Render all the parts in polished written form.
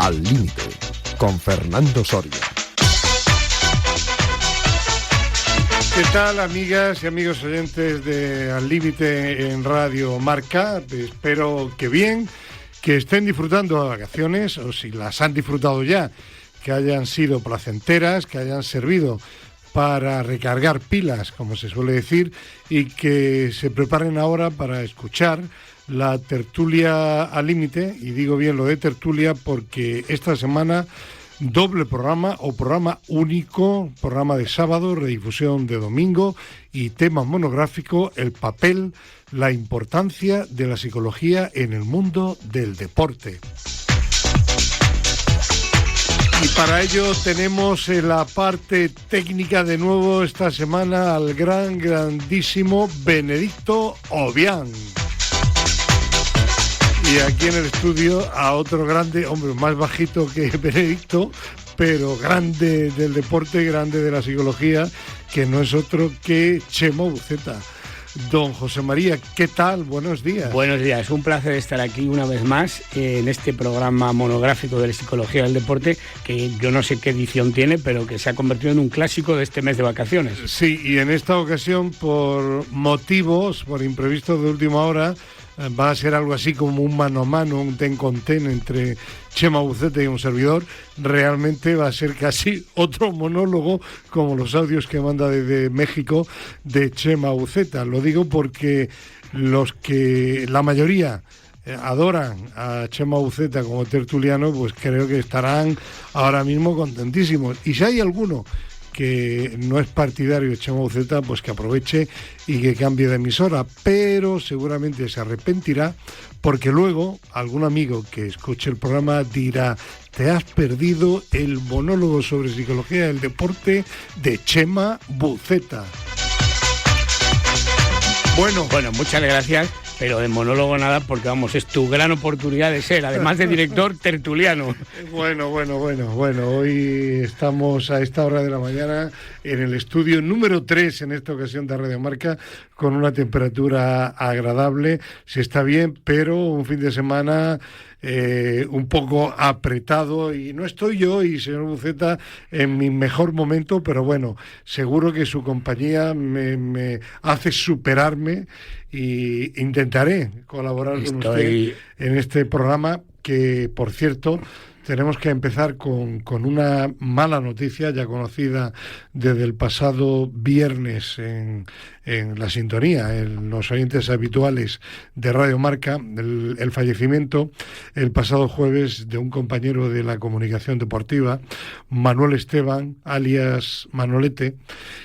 Al Límite, con Fernando Soria. ¿Qué tal, amigas y amigos oyentes de Al Límite en Radio Marca? Espero que bien, que estén disfrutando de vacaciones, o si las han disfrutado ya, que hayan sido placenteras, que hayan servido para recargar pilas, como se suele decir, y que se preparen ahora para escuchar la tertulia Al Límite, y digo bien lo de tertulia porque esta semana doble programa o programa único, programa de sábado, redifusión de domingo y tema monográfico, el papel, la importancia de la psicología en el mundo del deporte. Y para ello tenemos en la parte técnica de nuevo esta semana al grandísimo Benedicto Obián. Y aquí en el estudio a otro grande, hombre, más bajito que Benedicto, pero grande del deporte, grande de la psicología, que no es otro que Chema Buceta. Don José María, ¿qué tal? Buenos días. Buenos días, un placer estar aquí una vez más en este programa monográfico de la psicología del deporte, que yo no sé qué edición tiene, pero que se ha convertido en un clásico de este mes de vacaciones. Sí, y en esta ocasión, por motivos, por imprevistos de última hora, va a ser algo así como un mano a mano, un ten con ten entre Chema Buceta y un servidor. Realmente va a ser casi otro monólogo, como los audios que manda desde México de Chema Buceta. Lo digo porque los que la mayoría adoran a Chema Buceta como tertuliano, pues creo que estarán ahora mismo contentísimos. Y si hay alguno que no es partidario de Chema Buceta, pues que aproveche y que cambie de emisora, pero seguramente se arrepentirá, porque luego algún amigo que escuche el programa dirá: te has perdido el monólogo sobre psicología del deporte de Chema Buceta. Bueno, muchas gracias, pero de monólogo nada, porque vamos, es tu gran oportunidad de ser, además de director, tertuliano. Bueno, hoy estamos a esta hora de la mañana en el estudio número 3 en esta ocasión de Radio Marca, con una temperatura agradable, se está bien, pero un fin de semana un poco apretado, y no estoy yo y señor Buceta en mi mejor momento, pero bueno, seguro que su compañía me hace superarme, y intentaré colaborar con usted en este programa, que por cierto tenemos que empezar con una mala noticia ya conocida desde el pasado viernes en la sintonía, en los oyentes habituales de Radio Marca, el fallecimiento el pasado jueves de un compañero de la comunicación deportiva, Manuel Esteban, alias Manolete,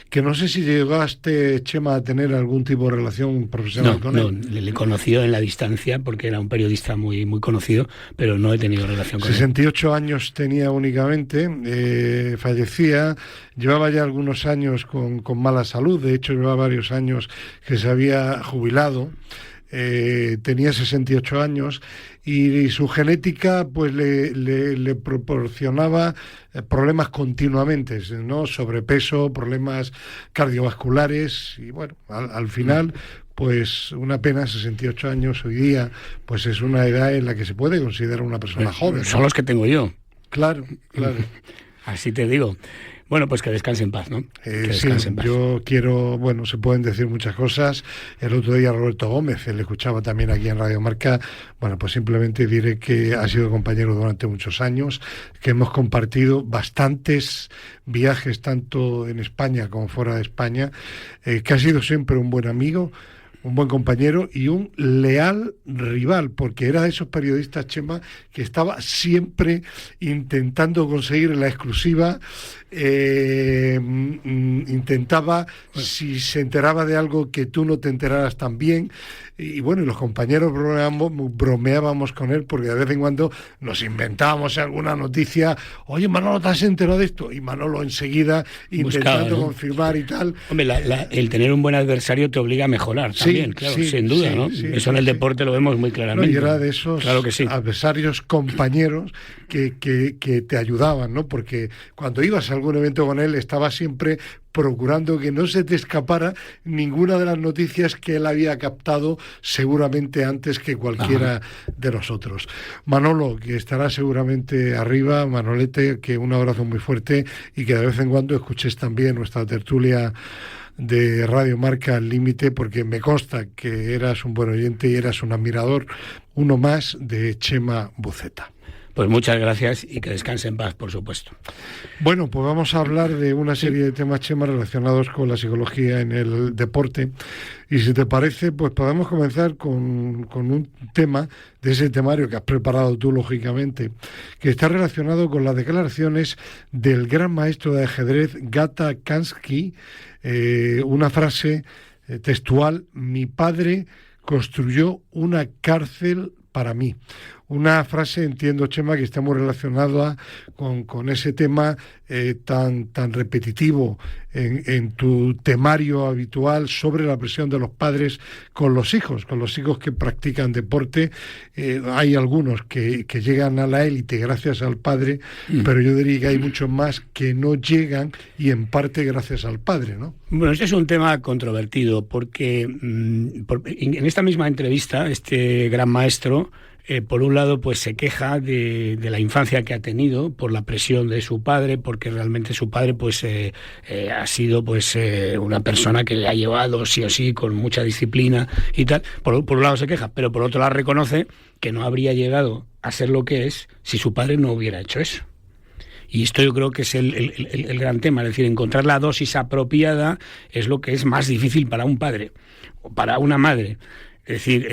que no sé si llegaste, Chema, a tener algún tipo de relación profesional con él. No, le conocí en la distancia porque era un periodista muy, muy conocido, pero no he tenido relación con él. 68 años tenía únicamente, fallecía, llevaba ya algunos años con mala salud, de hecho llevaba varios años que se había jubilado, tenía 68 años y su genética pues le proporcionaba problemas continuamente, ¿no? Sobrepeso, problemas cardiovasculares, y bueno, al final pues una pena. 68 años hoy día pues es una edad en la que se puede considerar una persona joven, ¿no? Son los que tengo yo. Claro. Así te digo. Bueno, pues que descanse en paz, ¿no? Sí, yo quiero, bueno, se pueden decir muchas cosas. El otro día Roberto Gómez, le escuchaba también aquí en Radio Marca. Bueno, pues simplemente diré que ha sido compañero durante muchos años, que hemos compartido bastantes viajes, tanto en España como fuera de España, que ha sido siempre un buen amigo, un buen compañero y un leal rival, porque era de esos periodistas, Chema, que estaba siempre intentando conseguir la exclusiva, intentaba, si se enteraba de algo, que tú no te enteraras también. Y bueno, y los compañeros bromeábamos con él, porque de vez en cuando nos inventábamos alguna noticia. Oye, Manolo, ¿te has enterado de esto? Y Manolo enseguida intentando confirmar y tal. Hombre, el tener un buen adversario te obliga a mejorar también. también, claro, sin duda, ¿no? Eso en el deporte lo vemos muy claramente. No, y era de esos adversarios, compañeros que te ayudaban, ¿no? Porque cuando ibas a algún evento con él, estaba siempre procurando que no se te escapara ninguna de las noticias que él había captado seguramente antes que cualquiera de nosotros. Manolo, que estará seguramente arriba, Manolete, que un abrazo muy fuerte y que de vez en cuando escuches también nuestra tertulia de Radio Marca al Límite, porque me consta que eras un buen oyente y eras un admirador, uno más de Chema Buceta. Pues muchas gracias y que descanse en paz, por supuesto. Bueno, pues vamos a hablar de una serie de temas, Chema, relacionados con la psicología en el deporte. Y si te parece, pues podemos comenzar con un tema de ese temario que has preparado tú, lógicamente, que está relacionado con las declaraciones del gran maestro de ajedrez Gata Kamsky, una frase textual: mi padre construyó una cárcel para mí. Una frase, entiendo, Chema, que está muy relacionada con ese tema tan repetitivo en tu temario habitual sobre la presión de los padres con los hijos que practican deporte. Hay algunos que llegan a la élite gracias al padre, pero yo diría que hay muchos más que no llegan y en parte gracias al padre, ¿no? Bueno, este es un tema controvertido porque en esta misma entrevista este gran maestro por un lado, pues se queja de la infancia que ha tenido por la presión de su padre, porque realmente su padre pues ha sido pues una persona que le ha llevado sí o sí con mucha disciplina y tal. Por un lado se queja, pero por otro lado reconoce que no habría llegado a ser lo que es si su padre no hubiera hecho eso. Y esto yo creo que es el gran tema, es decir, encontrar la dosis apropiada es lo que es más difícil para un padre o para una madre. Es decir,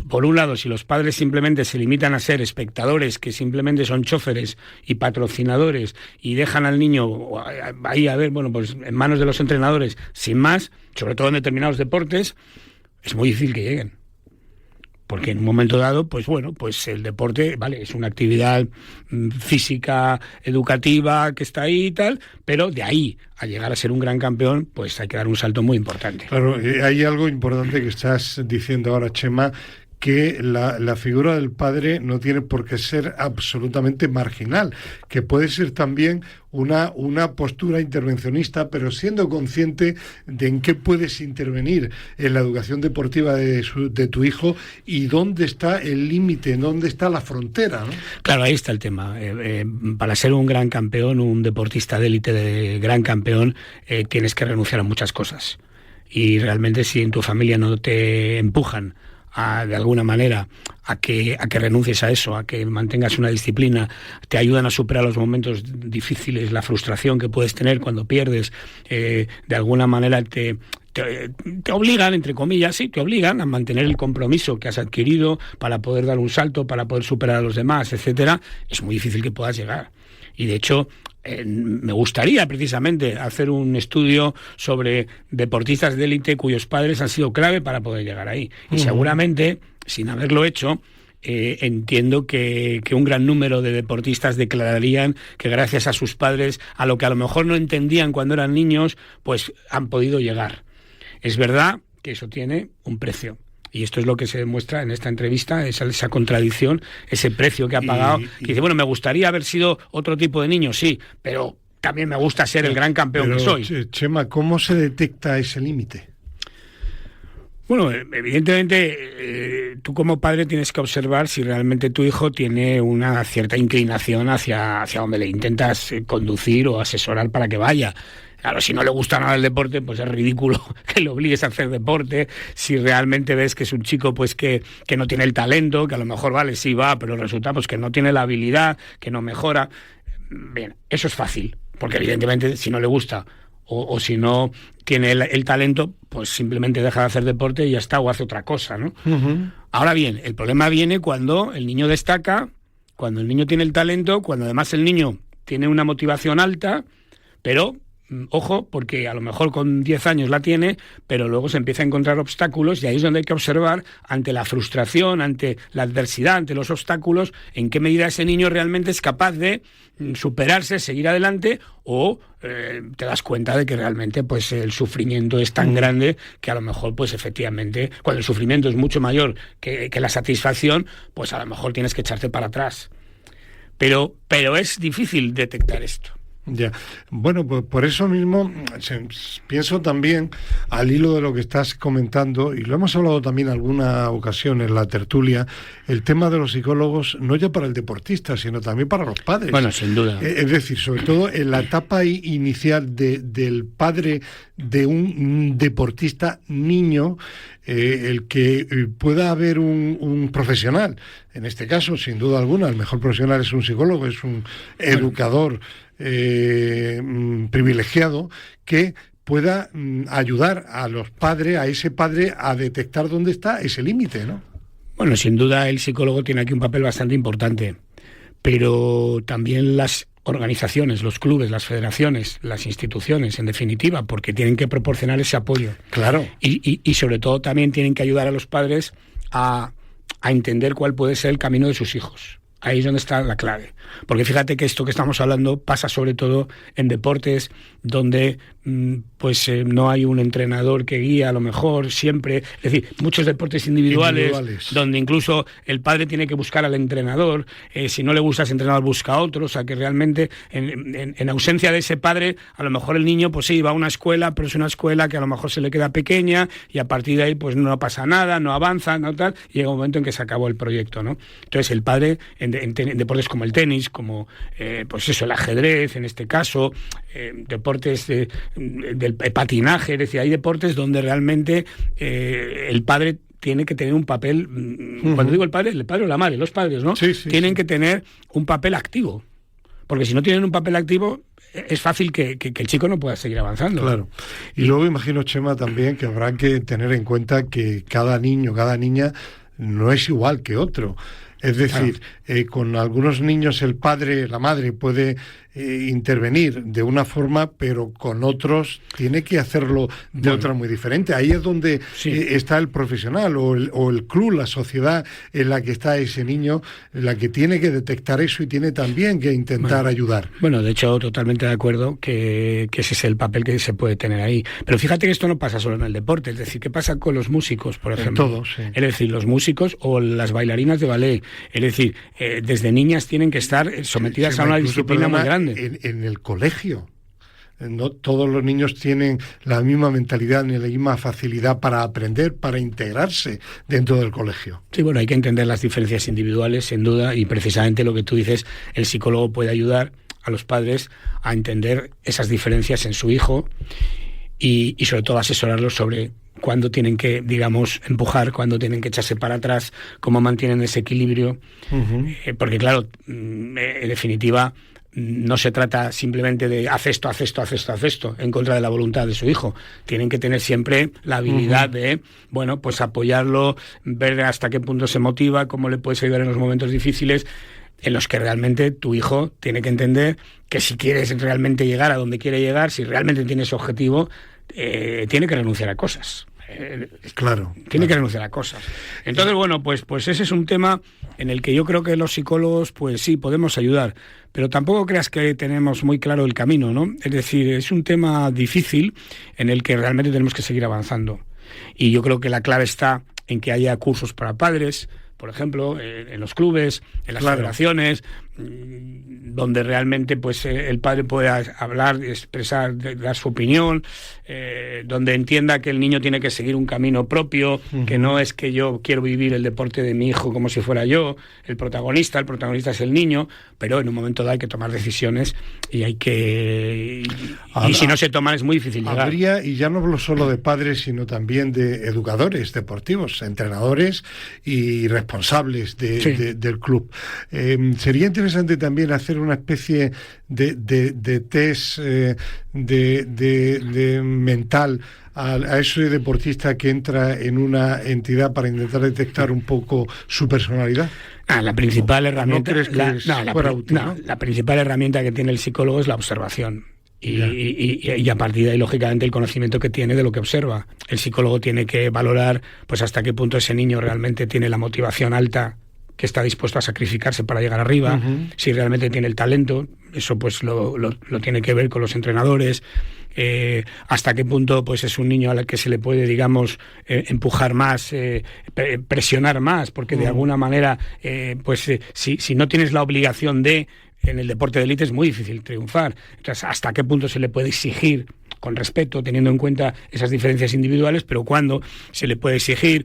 por un lado, si los padres simplemente se limitan a ser espectadores, que simplemente son choferes y patrocinadores, y dejan al niño ahí a ver, bueno, pues en manos de los entrenadores, sin más, sobre todo en determinados deportes, es muy difícil que lleguen. Porque en un momento dado, pues bueno, pues el deporte, vale, es una actividad física, educativa, que está ahí y tal, pero de ahí a llegar a ser un gran campeón, pues hay que dar un salto muy importante. Claro, hay algo importante que estás diciendo ahora, Chema, que la figura del padre no tiene por qué ser absolutamente marginal, que puede ser también una postura intervencionista, pero siendo consciente de en qué puedes intervenir en la educación deportiva de tu hijo y dónde está el límite, dónde está la frontera, ¿no? Claro, ahí está el tema. Para ser un gran campeón, un deportista de élite, de gran campeón, tienes que renunciar a muchas cosas. Y realmente si en tu familia no te empujan de alguna manera a que renuncies a eso, a que mantengas una disciplina, te ayudan a superar los momentos difíciles, la frustración que puedes tener cuando pierdes, de alguna manera te obligan, entre comillas, sí, te obligan a mantener el compromiso que has adquirido para poder dar un salto, para poder superar a los demás, etcétera. Es muy difícil que puedas llegar. Y de hecho, me gustaría precisamente hacer un estudio sobre deportistas de élite cuyos padres han sido clave para poder llegar ahí. Y seguramente, sin haberlo hecho, entiendo que un gran número de deportistas declararían que gracias a sus padres, a lo que a lo mejor no entendían cuando eran niños, pues han podido llegar. Es verdad que eso tiene un precio. Y esto es lo que se demuestra en esta entrevista, esa contradicción, ese precio que ha pagado. Que dice, bueno, me gustaría haber sido otro tipo de niño, sí, pero también me gusta ser el gran campeón que soy. Chema, ¿cómo se detecta ese límite? Bueno, evidentemente, tú como padre tienes que observar si realmente tu hijo tiene una cierta inclinación hacia donde le intentas conducir o asesorar para que vaya. Claro, si no le gusta nada el deporte, pues es ridículo que le obligues a hacer deporte. Si realmente ves que es un chico pues que no tiene el talento, que a lo mejor vale, sí va, pero resulta pues que no tiene la habilidad, que no mejora. Bien, eso es fácil, porque evidentemente si no le gusta o si no tiene el talento, pues simplemente deja de hacer deporte y ya está, o hace otra cosa, ¿no? Uh-huh. Ahora bien, el problema viene cuando el niño destaca, cuando el niño tiene el talento, cuando además el niño tiene una motivación alta, pero ojo, porque a lo mejor con 10 años la tiene, pero luego se empieza a encontrar obstáculos y ahí es donde hay que observar, ante la frustración, ante la adversidad, ante los obstáculos, en qué medida ese niño realmente es capaz de superarse, seguir adelante, o te das cuenta de que realmente pues el sufrimiento es tan grande que a lo mejor pues efectivamente, cuando el sufrimiento es mucho mayor que la satisfacción, pues a lo mejor tienes que echarte para atrás. Pero es difícil detectar esto. Ya, bueno, pues por eso mismo pienso también, al hilo de lo que estás comentando, y lo hemos hablado también en alguna ocasión en la tertulia, el tema de los psicólogos, no ya para el deportista, sino también para los padres. Bueno, sin duda. Es decir, sobre todo en la etapa inicial del padre de un deportista niño, el que pueda haber un profesional, en este caso, sin duda alguna, el mejor profesional es un psicólogo, es un educador privilegiado, que pueda ayudar a los padres, a ese padre, a detectar dónde está ese límite, ¿no? Bueno, sin duda el psicólogo tiene aquí un papel bastante importante, pero también las organizaciones, los clubes, las federaciones, las instituciones, en definitiva, porque tienen que proporcionar ese apoyo. Claro. Y sobre todo también tienen que ayudar a los padres a entender cuál puede ser el camino de sus hijos. Ahí es donde está la clave. Porque fíjate que esto que estamos hablando pasa sobre todo en deportes donde no hay un entrenador que guía a lo mejor siempre. Es decir, muchos deportes individuales donde incluso el padre tiene que buscar al entrenador. Si no le gusta ese entrenador, busca a otro. O sea, que realmente en ausencia de ese padre, a lo mejor el niño pues sí, va a una escuela, pero es una escuela que a lo mejor se le queda pequeña y a partir de ahí pues no pasa nada, no avanza, no tal, y llega un momento en que se acabó el proyecto, ¿no? Entonces el padre en deportes como el tenis, como pues eso, el ajedrez en este caso, deportes del patinaje, es decir, hay deportes donde realmente el padre tiene que tener un papel, cuando digo el padre o la madre, los padres, ¿no? Sí, tienen que tener un papel activo, porque si no tienen un papel activo es fácil que el chico no pueda seguir avanzando. Claro. Y luego imagino, Chema, también que habrá que tener en cuenta que cada niño, cada niña no es igual que otro. Es decir, con algunos niños el padre, la madre puede intervenir de una forma, pero con otros tiene que hacerlo de otra muy diferente. Ahí es donde está el profesional o el club, la sociedad en la que está ese niño, la que tiene que detectar eso y tiene también que intentar ayudar. Bueno, de hecho, totalmente de acuerdo que ese es el papel que se puede tener ahí. Pero fíjate que esto no pasa solo en el deporte, es decir, ¿qué pasa con los músicos, por ejemplo? En todos, sí. Es decir, los músicos o las bailarinas de ballet, es decir, desde niñas tienen que estar sometidas a una disciplina muy grande. En el colegio. No todos los niños tienen la misma mentalidad ni la misma facilidad para aprender, para integrarse dentro del colegio. Sí, bueno, hay que entender las diferencias individuales, sin duda, y precisamente lo que tú dices, el psicólogo puede ayudar a los padres a entender esas diferencias en su hijo y sobre todo asesorarlos sobre cuándo tienen que, digamos, empujar, cuándo tienen que echarse para atrás, cómo mantienen ese equilibrio, porque claro, en definitiva, no se trata simplemente de haz esto en contra de la voluntad de su hijo. Tienen que tener siempre la habilidad de, bueno, pues apoyarlo, ver hasta qué punto se motiva, cómo le puedes ayudar en los momentos difíciles, en los que realmente tu hijo tiene que entender que si quieres realmente llegar a donde quiere llegar, si realmente tienes objetivo, tiene que renunciar a cosas. Tiene que renunciar a cosas. Entonces, bueno, pues ese es un tema en el que yo creo que los psicólogos, pues sí, podemos ayudar, pero tampoco creas que tenemos muy claro el camino, ¿no? Es decir, es un tema difícil en el que realmente tenemos que seguir avanzando. Y yo creo que la clave está en que haya cursos para padres, por ejemplo, en los clubes, en las federaciones, donde realmente pues el padre pueda hablar, expresar, dar su opinión, donde entienda que el niño tiene que seguir un camino propio, que no es que yo quiero vivir el deporte de mi hijo como si fuera yo, el protagonista es el niño, pero en un momento dado hay que tomar decisiones y hay que... Y si no se toman es muy difícil llegar. Habría, y ya no hablo solo de padres, sino también de educadores deportivos, entrenadores y responsables del club. Sería interesante también hacer una especie de test de mental a ese deportista que entra en una entidad para intentar detectar un poco su personalidad. La principal herramienta... ¿No crees que fuera útil? La principal herramienta que tiene el psicólogo es la observación. Y a partir de ahí, lógicamente, el conocimiento que tiene de lo que observa. El psicólogo tiene que valorar pues hasta qué punto ese niño realmente tiene la motivación alta, que está dispuesto a sacrificarse para llegar arriba, si realmente tiene el talento. Eso pues lo tiene que ver con los entrenadores. Hasta qué punto pues es un niño al que se le puede, digamos, empujar más, presionar más, porque de alguna manera si no tienes la obligación en el deporte de élite es muy difícil triunfar. Entonces, ¿hasta qué punto se le puede exigir, con respeto, teniendo en cuenta esas diferencias individuales, pero cuándo se le puede exigir?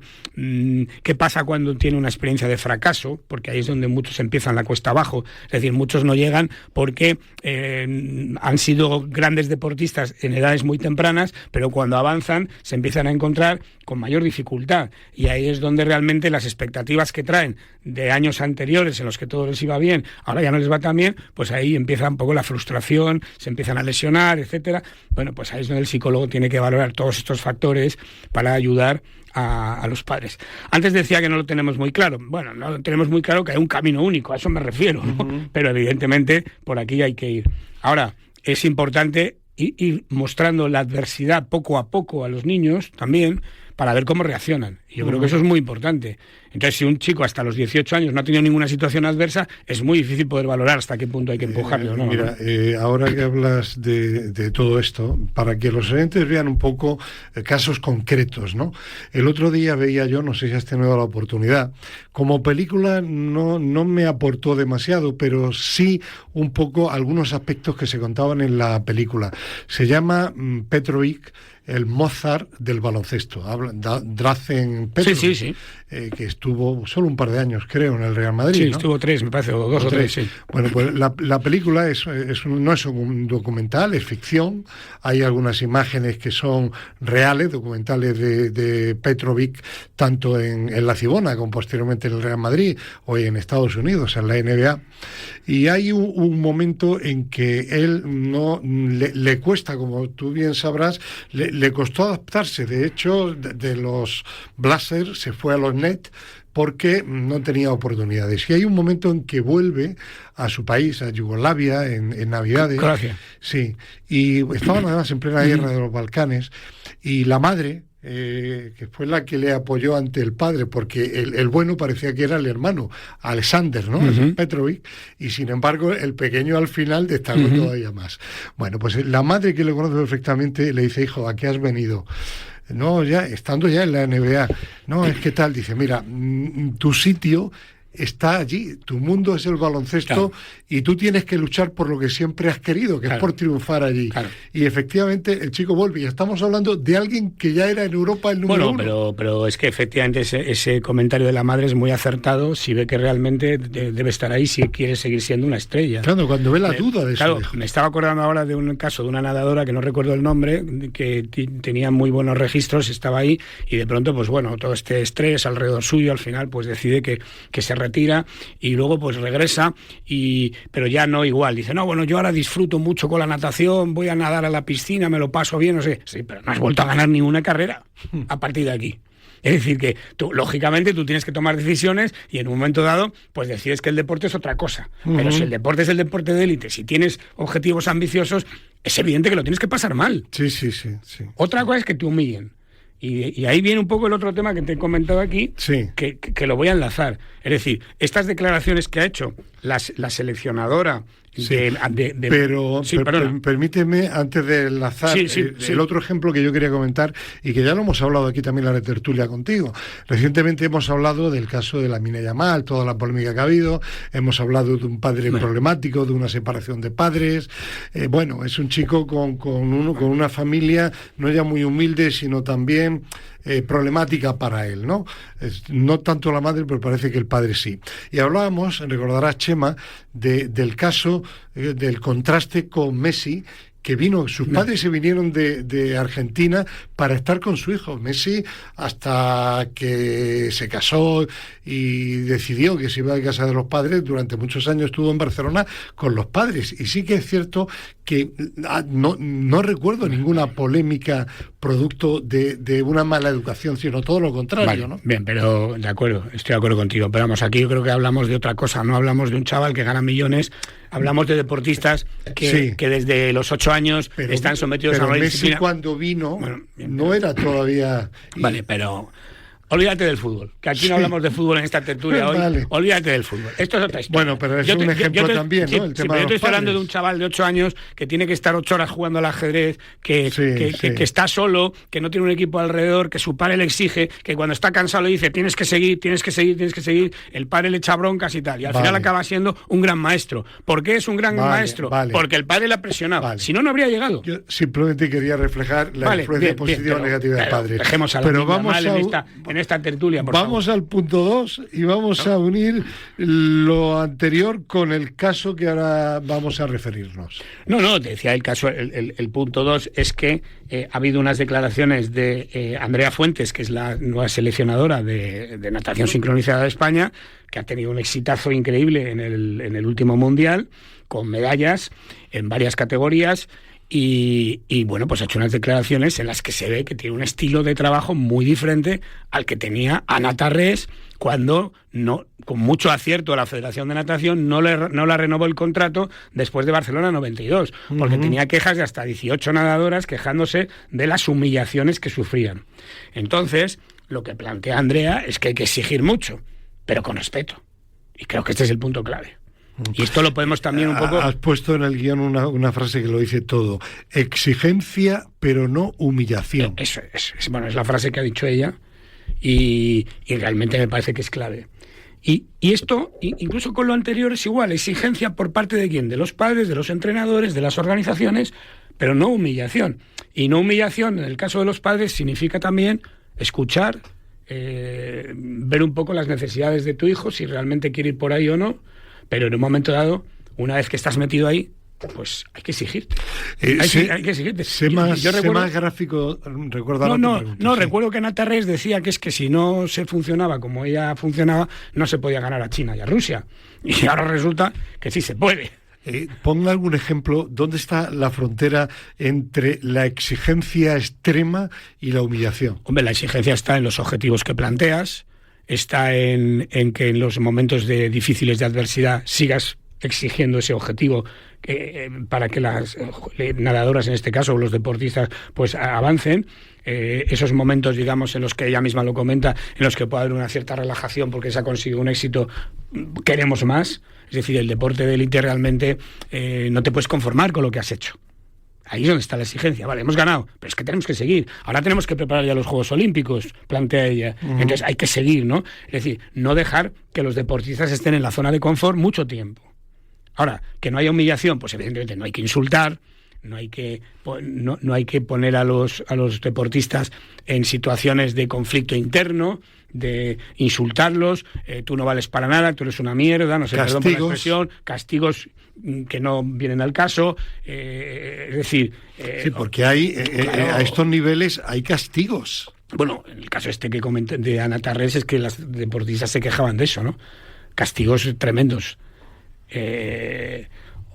¿Qué pasa cuando tiene una experiencia de fracaso? Porque ahí es donde muchos empiezan la cuesta abajo. Es decir, muchos no llegan porque han sido grandes deportistas en edades muy tempranas, pero cuando avanzan se empiezan a encontrar con mayor dificultad. Y ahí es donde realmente las expectativas que traen de años anteriores en los que todo les iba bien, ahora ya no les va tan bien, pues ahí empieza un poco la frustración, se empiezan a lesionar, etcétera. Bueno, pues ahí es donde el psicólogo tiene que valorar todos estos factores para ayudar a los padres. Antes decía que no lo tenemos muy claro. Bueno, no lo tenemos muy claro, que hay un camino único, a eso me refiero, ¿no? Pero evidentemente por aquí hay que ir. Ahora, es importante ir mostrando la adversidad poco a poco a los niños también, para ver cómo reaccionan. Yo creo que eso es muy importante. Entonces, si un chico hasta los 18 años no ha tenido ninguna situación adversa, es muy difícil poder valorar hasta qué punto hay que empujarle o no. Mira, ahora que hablas de todo esto, para que los oyentes vean un poco casos concretos, ¿no? El otro día veía yo, no sé si has tenido la oportunidad, como película no me aportó demasiado, pero sí un poco algunos aspectos que se contaban en la película. Se llama Petrovic, el Mozart del baloncesto. Drazen Petrovic, sí. Que estuvo solo un par de años, creo, en el Real Madrid. Sí, ¿no? estuvo 3, me parece, o 2 o 3, sí. Bueno, pues la película no es un documental, es ficción. Hay algunas imágenes que son reales, documentales de Petrovic, tanto en la Cibona como posteriormente en el Real Madrid, o en Estados Unidos, en la NBA. Y hay un momento en que él no le cuesta, como tú bien sabrás, le costó adaptarse. De hecho, de los Blazers se fue a los Nets porque no tenía oportunidades. Y hay un momento en que vuelve a su país, a Yugoslavia, en Navidades. Croacia. Sí, y estaban además en plena guerra de los Balcanes, y la madre, que fue la que le apoyó ante el padre, porque el bueno parecía que era el hermano, Alexander, ¿no? Petrovic, y sin embargo el pequeño al final destacó todavía más. Bueno, pues la madre, que lo conoce perfectamente, le dice: hijo, ¿a qué has venido? No, ya, estando ya en la NBA. No, es que tal, dice, mira, tu sitio está allí, tu mundo es el baloncesto, claro, y tú tienes que luchar por lo que siempre has querido, que claro, es por triunfar allí. Claro. Y efectivamente el chico vuelve, y estamos hablando de alguien que ya era en Europa el número uno. Pero es que efectivamente ese comentario de la madre es muy acertado si ve que realmente debe estar ahí, si quiere seguir siendo una estrella. Claro, cuando ve la duda de eso. Claro, me estaba acordando ahora de un caso de una nadadora, que no recuerdo el nombre, que tenía muy buenos registros, estaba ahí, y de pronto, pues bueno, todo este estrés alrededor suyo, al final pues decide que se retira, y luego pues regresa, pero ya no igual. Dice, no, bueno, yo ahora disfruto mucho con la natación, voy a nadar a la piscina, me lo paso bien, no sé. Sí, pero no has vuelto a ganar ninguna carrera a partir de aquí. Es decir, que tú, lógicamente, tú tienes que tomar decisiones, y en un momento dado, pues decides que el deporte es otra cosa. Pero si el deporte es el deporte de élite, si tienes objetivos ambiciosos, es evidente que lo tienes que pasar mal. Sí. Otra cosa es que te humillen. Y ahí viene un poco el otro tema que te he comentado aquí, sí, que lo voy a enlazar. Es decir, estas declaraciones que ha hecho la seleccionadora... Sí, pero permíteme, antes de enlazar, el otro ejemplo que yo quería comentar, y que ya lo hemos hablado aquí también en la tertulia contigo. Recientemente hemos hablado del caso de Lamine Yamal, toda la polémica que ha habido, hemos hablado de un padre problemático, de una separación de padres. Bueno, es un chico con una familia no ya muy humilde, sino también problemática para él, ¿no? No tanto la madre, pero parece que el padre sí. Y hablábamos, recordarás, Chema, del caso del contraste con Messi, que sus padres se vinieron de Argentina para estar con su hijo. Messi, hasta que se casó y decidió que se iba a casa de los padres, durante muchos años estuvo en Barcelona con los padres. Y sí que es cierto que no recuerdo ninguna polémica producto de una mala educación, sino todo lo contrario, vale, ¿no? Bien, pero de acuerdo, estoy de acuerdo contigo. Pero vamos, aquí yo creo que hablamos de otra cosa, no hablamos de un chaval que gana millones, hablamos de deportistas que desde los 8 años están sometidos a una disciplina. Messi cuando vino, no era todavía... Vale, pero... Olvídate del fútbol, que aquí no hablamos de fútbol en esta tertulia hoy. Vale. Olvídate del fútbol. Esto es otra historia. Bueno, pero es un ejemplo también, ¿no? El tema de yo te estoy hablando de un chaval de 8 años que tiene que estar 8 horas jugando al ajedrez, que está solo, que no tiene un equipo alrededor, que su padre le exige, que cuando está cansado le dice tienes que seguir. El padre le echa broncas y tal. Y al final acaba siendo un gran maestro. ¿Por qué es un gran maestro? Porque el padre le ha presionado. Si no, no habría llegado. Yo simplemente quería reflejar la influencia positiva o negativa del padre. Dejemos a la pero vamos en esta tertulia, vamos favor. Al punto 2 y vamos a unir lo anterior con el caso que ahora vamos a referirnos. No, te decía el caso, el punto 2 es que ha habido unas declaraciones de Andrea Fuentes, que es la nueva seleccionadora de natación sincronizada de España, que ha tenido un exitazo increíble en el último mundial, con medallas en varias categorías. Y bueno, pues ha hecho unas declaraciones en las que se ve que tiene un estilo de trabajo muy diferente al que tenía Ana Tarrés cuando, con mucho acierto, la Federación de Natación no la renovó el contrato después de Barcelona 92, porque tenía quejas de hasta 18 nadadoras quejándose de las humillaciones que sufrían. Entonces, lo que plantea Andrea es que hay que exigir mucho, pero con respeto. Y creo que este es el punto clave. Y esto lo podemos también un poco... Has puesto en el guión una frase que lo dice todo. Exigencia, pero no humillación. Eso es. Bueno, es la frase que ha dicho ella y realmente me parece que es clave. Y esto, incluso con lo anterior, es igual. Exigencia por parte de ¿quién? De los padres, de los entrenadores, de las organizaciones, pero no humillación. Y no humillación, en el caso de los padres, significa también escuchar, ver un poco las necesidades de tu hijo, si realmente quiere ir por ahí o no. Pero en un momento dado, una vez que estás metido ahí, pues hay que exigirte. Hay que exigirte. Sé más gráfico, recuerda. Recuerdo que Ana Tarrés decía que es que si no se funcionaba como ella funcionaba, no se podía ganar a China y a Rusia. Y ahora resulta que sí se puede. Ponga algún ejemplo, ¿dónde está la frontera entre la exigencia extrema y la humillación? Hombre, la exigencia está en los objetivos que planteas, está en que en los momentos difíciles de adversidad sigas exigiendo ese objetivo para que las nadadoras, en este caso, o los deportistas, pues avancen. Esos momentos, digamos, en los que ella misma lo comenta, en los que puede haber una cierta relajación porque se ha conseguido un éxito, queremos más. Es decir, el deporte de élite realmente no te puedes conformar con lo que has hecho. Ahí es donde está la exigencia. Vale, hemos ganado, pero es que tenemos que seguir. Ahora tenemos que preparar ya los Juegos Olímpicos, plantea ella. Entonces hay que seguir, ¿no? Es decir, no dejar que los deportistas estén en la zona de confort mucho tiempo. Ahora, que no haya humillación, pues evidentemente no hay que insultar, no hay que poner a los deportistas en situaciones de conflicto interno, de insultarlos, tú no vales para nada, tú eres una mierda, no sé, perdón por la expresión, castigos que no vienen al caso, es decir... sí, porque claro, a estos niveles hay castigos. Bueno, en el caso que comenté de Ana Tarrés es que las deportistas se quejaban de eso, ¿no? Castigos tremendos.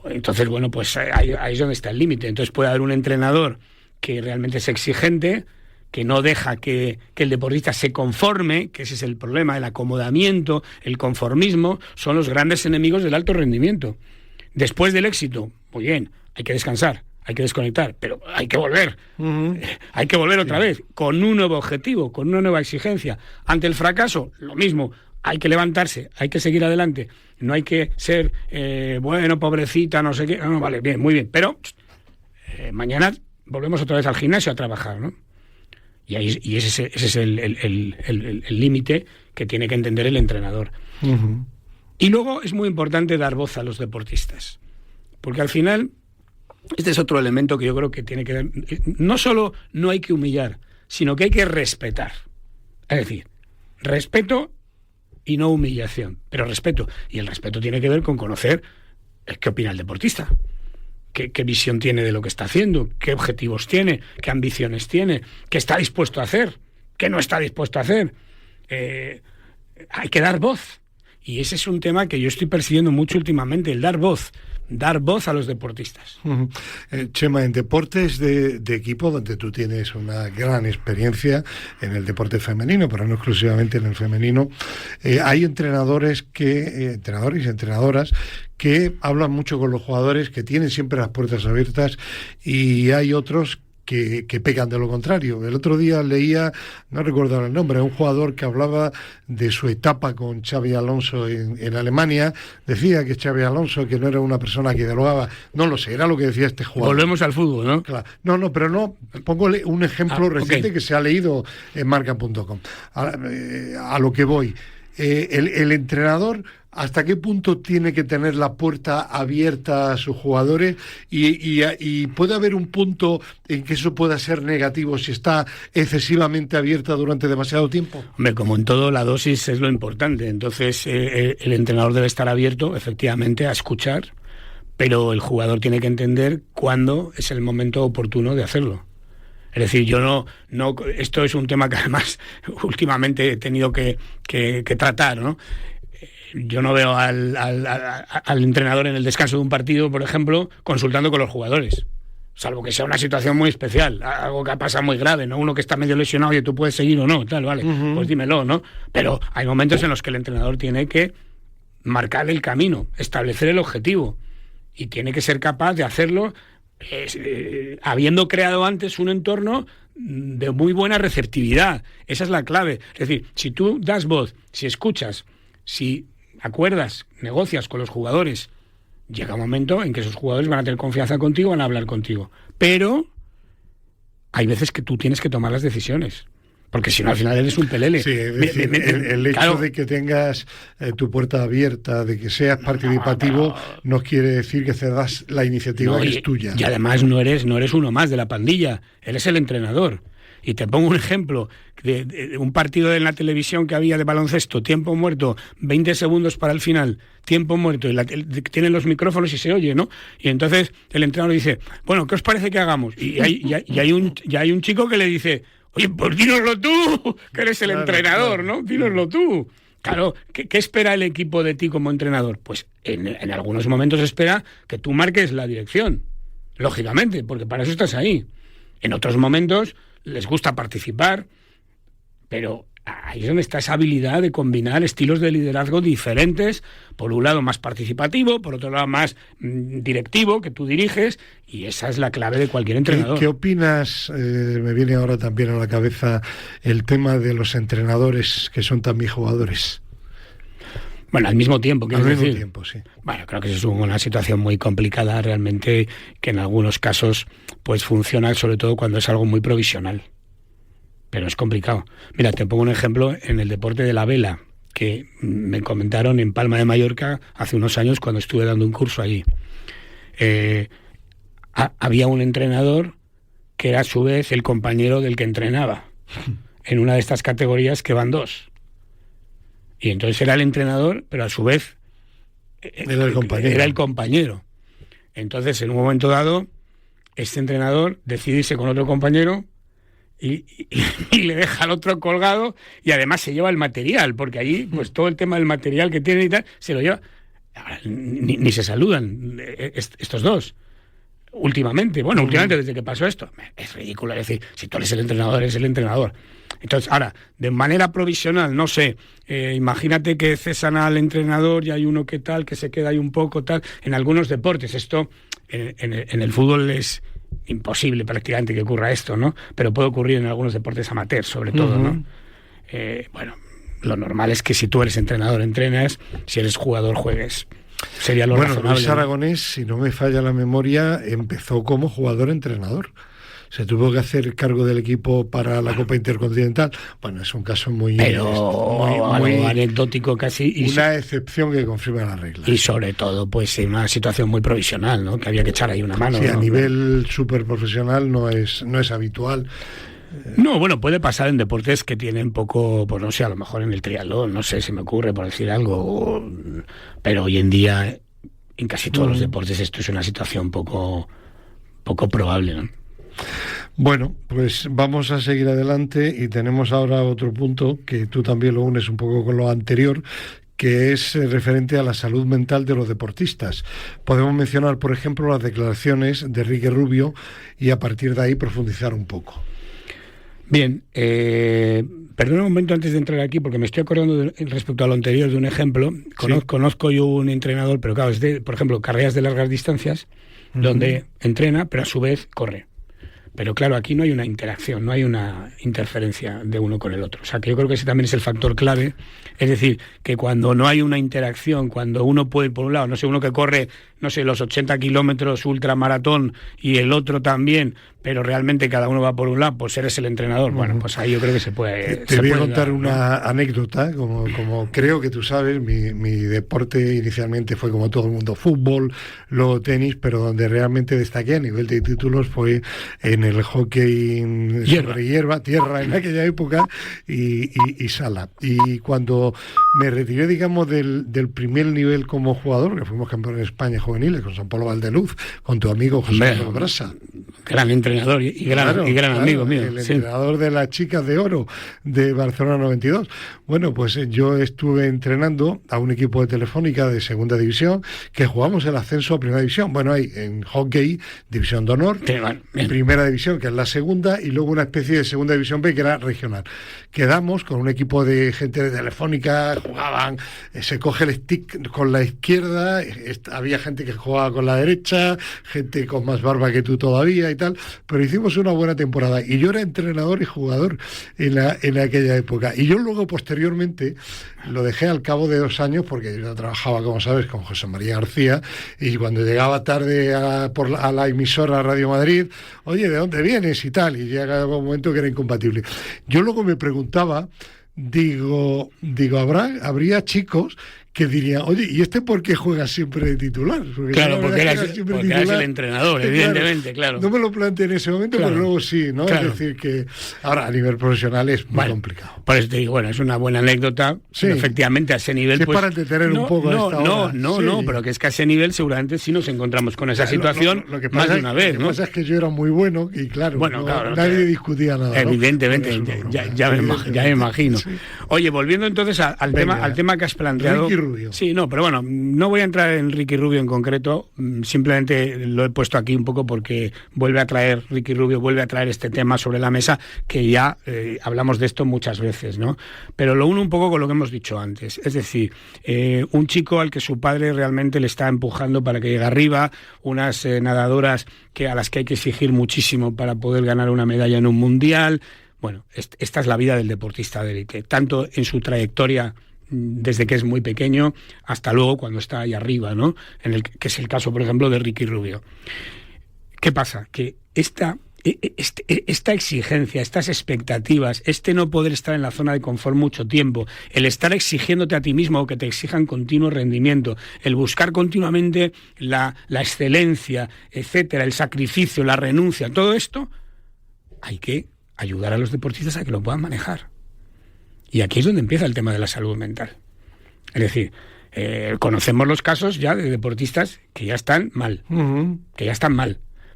Entonces, bueno, pues ahí es donde está el límite. Entonces puede haber un entrenador que realmente es exigente, que no deja que el deportista se conforme, que ese es el problema, el acomodamiento, el conformismo, son los grandes enemigos del alto rendimiento. Después del éxito, muy bien, hay que descansar, hay que desconectar, pero hay que volver. Hay que volver otra vez, con un nuevo objetivo, con una nueva exigencia. Ante el fracaso, lo mismo, hay que levantarse, hay que seguir adelante. No hay que ser, bueno, pobrecita, no sé qué. No, vale, bien, muy bien, pero mañana volvemos otra vez al gimnasio a trabajar, ¿no? Y ese es el límite que tiene que entender el entrenador. Y luego es muy importante dar voz a los deportistas, porque al final este es otro elemento que yo creo que tiene que ver. No solo no hay que humillar, sino que hay que respetar. Es decir, respeto y no humillación, pero respeto. Y el respeto tiene que ver con conocer qué opina el deportista, qué visión tiene de lo que está haciendo, qué objetivos tiene, qué ambiciones tiene, qué está dispuesto a hacer, qué no está dispuesto a hacer. Hay que dar voz. Y ese es un tema que yo estoy persiguiendo mucho últimamente, el dar voz. dar voz a los deportistas. Chema, en deportes de equipo, donde tú tienes una gran experiencia en el deporte femenino, pero no exclusivamente en el femenino, hay entrenadores y entrenadoras que hablan mucho con los jugadores, que tienen siempre las puertas abiertas, y hay otros que pecan de lo contrario. El otro día leía, no recuerdo el nombre, un jugador que hablaba de su etapa con Xabi Alonso en Alemania. Decía que Xabi Alonso, que no era una persona que dialogaba, no lo sé, era lo que decía este jugador. Volvemos al fútbol, ¿no? Claro. No, pongo un ejemplo reciente que se ha leído en marca.com. A lo que voy, el entrenador, ¿hasta qué punto tiene que tener la puerta abierta a sus jugadores? Y puede haber un punto en que eso pueda ser negativo si está excesivamente abierta durante demasiado tiempo. Hombre, como en todo, la dosis es lo importante. Entonces, el entrenador debe estar abierto, efectivamente, a escuchar, pero el jugador tiene que entender cuándo es el momento oportuno de hacerlo. Es decir, yo no, esto es un tema que además últimamente he tenido que tratar, ¿no? Yo no veo al entrenador en el descanso de un partido, por ejemplo, consultando con los jugadores, salvo que sea una situación muy especial, algo que pasa muy grave, ¿no? Uno que está medio lesionado, oye, tú puedes seguir o no, tal, vale, pues dímelo, ¿no? Pero hay momentos en los que el entrenador tiene que marcar el camino, establecer el objetivo, y tiene que ser capaz de hacerlo habiendo creado antes un entorno de muy buena receptividad. Esa es la clave. Es decir, si tú das voz, si escuchas, si acuerdas, negocias con los jugadores, llega un momento en que esos jugadores van a tener confianza contigo, van a hablar contigo. Pero hay veces que tú tienes que tomar las decisiones, porque si no, al final eres un pelele. Sí, es decir, el hecho claro, de que tengas tu puerta abierta, de que seas participativo, no quiere decir que cedas la iniciativa, que es tuya. Y además no eres uno más de la pandilla, eres el entrenador. Y te pongo un ejemplo de un partido en la televisión que había de baloncesto, tiempo muerto, 20 segundos para el final, tiempo muerto, y tienen los micrófonos y se oye, ¿no? Y entonces el entrenador dice, bueno, ¿qué os parece que hagamos? Y hay un chico que le dice, oye, pues dínoslo tú, que eres el entrenador, ¿no? Dínoslo tú. Claro, ¿qué espera el equipo de ti como entrenador? Pues en algunos momentos espera que tú marques la dirección, lógicamente, porque para eso estás ahí. En otros momentos les gusta participar, pero ahí es donde está esa habilidad de combinar estilos de liderazgo diferentes, por un lado más participativo, por otro lado más directivo, que tú diriges, y esa es la clave de cualquier entrenador. ¿Qué opinas? Me viene ahora también a la cabeza el tema de los entrenadores que son también jugadores. Bueno, al mismo tiempo, ¿quieres decir? Al mismo tiempo, sí. Bueno, creo que es una situación muy complicada realmente, que en algunos casos pues funciona, sobre todo cuando es algo muy provisional. Pero es complicado. Mira, te pongo un ejemplo en el deporte de la vela, que me comentaron en Palma de Mallorca hace unos años cuando estuve dando un curso allí. Había un entrenador que era a su vez el compañero del que entrenaba, en una de estas categorías que van dos. Y entonces era el entrenador, pero a su vez era el compañero. Entonces, en un momento dado, este entrenador decide irse con otro compañero y le deja al otro colgado, y además se lleva el material, porque allí pues todo el tema del material que tiene y tal, se lo lleva. Ahora, ni se saludan estos dos. Últimamente desde que pasó esto, es ridículo. Es decir, si tú eres el entrenador, eres el entrenador. Entonces, ahora, de manera provisional, no sé, imagínate que cesan al entrenador y hay uno que tal, que se queda ahí un poco tal. En algunos deportes, esto en el fútbol es imposible prácticamente que ocurra esto, ¿no? Pero puede ocurrir en algunos deportes amateurs, sobre todo, ¿no? Bueno, lo normal es que si tú eres entrenador, entrenas, si eres jugador, juegues. Sería lo razonable. Luis Aragonés, si no me falla la memoria, empezó como jugador-entrenador. Se tuvo que hacer cargo del equipo para la Copa Intercontinental. Bueno, es un caso muy anecdótico casi. Una excepción que confirma la regla. Y sobre todo, pues en una situación muy provisional, ¿no? Que había que echar ahí una mano. Sí, ¿no? A nivel súper profesional no es habitual. No, bueno, puede pasar en deportes que tienen poco, pues no sé, a lo mejor en el triatlón, no sé, se me ocurre por decir algo, pero hoy en día en casi todos los deportes esto es una situación poco probable, ¿no? Bueno, pues vamos a seguir adelante y tenemos ahora otro punto que tú también lo unes un poco con lo anterior, que es referente a la salud mental de los deportistas. Podemos mencionar, por ejemplo, las declaraciones de Ricky Rubio y a partir de ahí profundizar un poco. Bien, perdona un momento antes de entrar aquí, porque me estoy acordando respecto a lo anterior de un ejemplo. Conozco yo un entrenador, pero claro, es de, por ejemplo, carreras de largas distancias, donde entrena, pero a su vez corre. Pero claro, aquí no hay una interacción, no hay una interferencia de uno con el otro. O sea, que yo creo que ese también es el factor clave. Es decir, que cuando no hay una interacción, cuando uno puede ir por un lado, no sé, uno que corre, no sé, los 80 kilómetros ultramaratón y el otro también, pero realmente cada uno va por un lado, pues eres el entrenador. Bueno, pues ahí yo creo que se puede... Te voy a contar una anécdota, como creo que tú sabes, mi deporte inicialmente fue como todo el mundo, fútbol, luego tenis, pero donde realmente destaqué a nivel de títulos fue en el hockey sobre hierba, tierra en aquella época, y sala. Y cuando me retiré, digamos, del primer nivel como jugador, que fuimos campeones de España juveniles con San Pablo Valdeluz, con tu amigo José Manuel Brasa. Gran entrenador y gran amigo mío. El entrenador de las chicas de oro de Barcelona 92. Bueno, pues yo estuve entrenando a un equipo de Telefónica de segunda división que jugamos el ascenso a primera división. Bueno, hay en hockey división de honor, primera división, que es la segunda, y luego una especie de segunda división B que era regional. Quedamos con un equipo de gente de Telefónica, jugaban, se coge el stick con la izquierda, había gente que jugaba con la derecha, gente con más barba que tú todavía y tal, pero hicimos una buena temporada y yo era entrenador y jugador en aquella época. Y yo luego posteriormente lo dejé al cabo de 2 años porque yo trabajaba, como sabes, con José María García, y cuando llegaba tarde a la emisora Radio Madrid, oye, ¿de dónde vienes? Y tal, y llegaba un momento que era incompatible. Yo luego me preguntaba, digo, habría chicos que dirían, oye, ¿y este por qué juega siempre de titular? Claro, porque eras el entrenador, evidentemente, claro. No me lo planteé en ese momento, pero luego sí, ¿no? Claro. Es decir, que ahora a nivel profesional es muy complicado. Por eso te digo, bueno, es una buena anécdota, efectivamente a ese nivel... Es para entretener un poco a esta hora. No, pero que es que a ese nivel seguramente sí nos encontramos con esa situación lo que más de una vez, ¿no? Lo que pasa es que yo era muy bueno y claro, nadie discutía nada. Evidentemente, ya me imagino. Sí. Oye, volviendo entonces al tema que has planteado... Rubio. Sí, no, pero bueno, no voy a entrar en Ricky Rubio en concreto, simplemente lo he puesto aquí un poco porque Ricky Rubio vuelve a traer este tema sobre la mesa, que ya hablamos de esto muchas veces, ¿no? Pero lo uno un poco con lo que hemos dicho antes, es decir, un chico al que su padre realmente le está empujando para que llegue arriba, unas nadadoras a las que hay que exigir muchísimo para poder ganar una medalla en un mundial. Bueno, esta es la vida del deportista de élite, tanto en su trayectoria desde que es muy pequeño hasta luego cuando está ahí arriba, ¿no? Que es el caso, por ejemplo, de Ricky Rubio. ¿Qué pasa? Que esta exigencia, estas expectativas, no poder estar en la zona de confort mucho tiempo, el estar exigiéndote a ti mismo o que te exijan continuo rendimiento, el buscar continuamente la excelencia, etcétera, el sacrificio, la renuncia, todo esto, hay que ayudar a los deportistas a que lo puedan manejar. Y aquí es donde empieza el tema de la salud mental. Es decir, conocemos los casos ya de deportistas que ya están mal,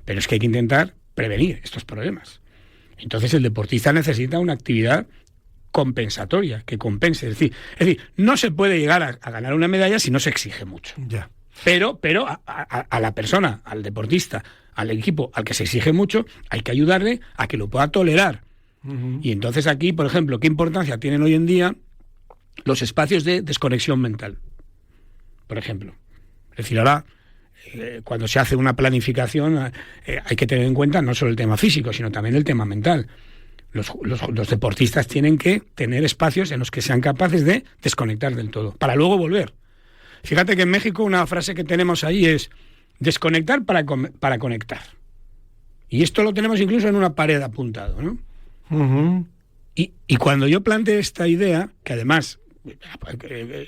pero es que hay que intentar prevenir estos problemas. Entonces el deportista necesita una actividad compensatoria, que compense. Es decir, no se puede llegar a ganar una medalla si no se exige mucho. Ya. Pero a la persona, al deportista, al equipo al que se exige mucho, hay que ayudarle a que lo pueda tolerar. Y entonces aquí, por ejemplo, ¿qué importancia tienen hoy en día los espacios de desconexión mental? Por ejemplo. Es decir, ahora, cuando se hace una planificación, hay que tener en cuenta no solo el tema físico, sino también el tema mental. Los deportistas tienen que tener espacios en los que sean capaces de desconectar del todo, para luego volver. Fíjate que en México una frase que tenemos ahí es desconectar para conectar. Y esto lo tenemos incluso en una pared apuntado, ¿no? Y cuando yo planteé esta idea, que además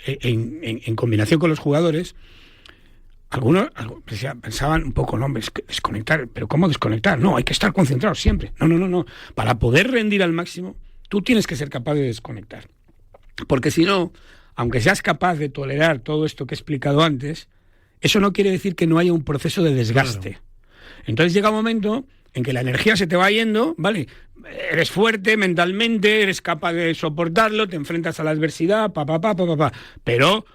en combinación con los jugadores, algunos pensaban un poco, no, desconectar, pero ¿cómo desconectar? No, hay que estar concentrado siempre. No. Para poder rendir al máximo, tú tienes que ser capaz de desconectar. Porque si no, aunque seas capaz de tolerar todo esto que he explicado antes, eso no quiere decir que no haya un proceso de desgaste. Claro. Entonces llega un momento en que la energía se te va yendo, ¿vale? Eres fuerte mentalmente, eres capaz de soportarlo, te enfrentas a la adversidad, pero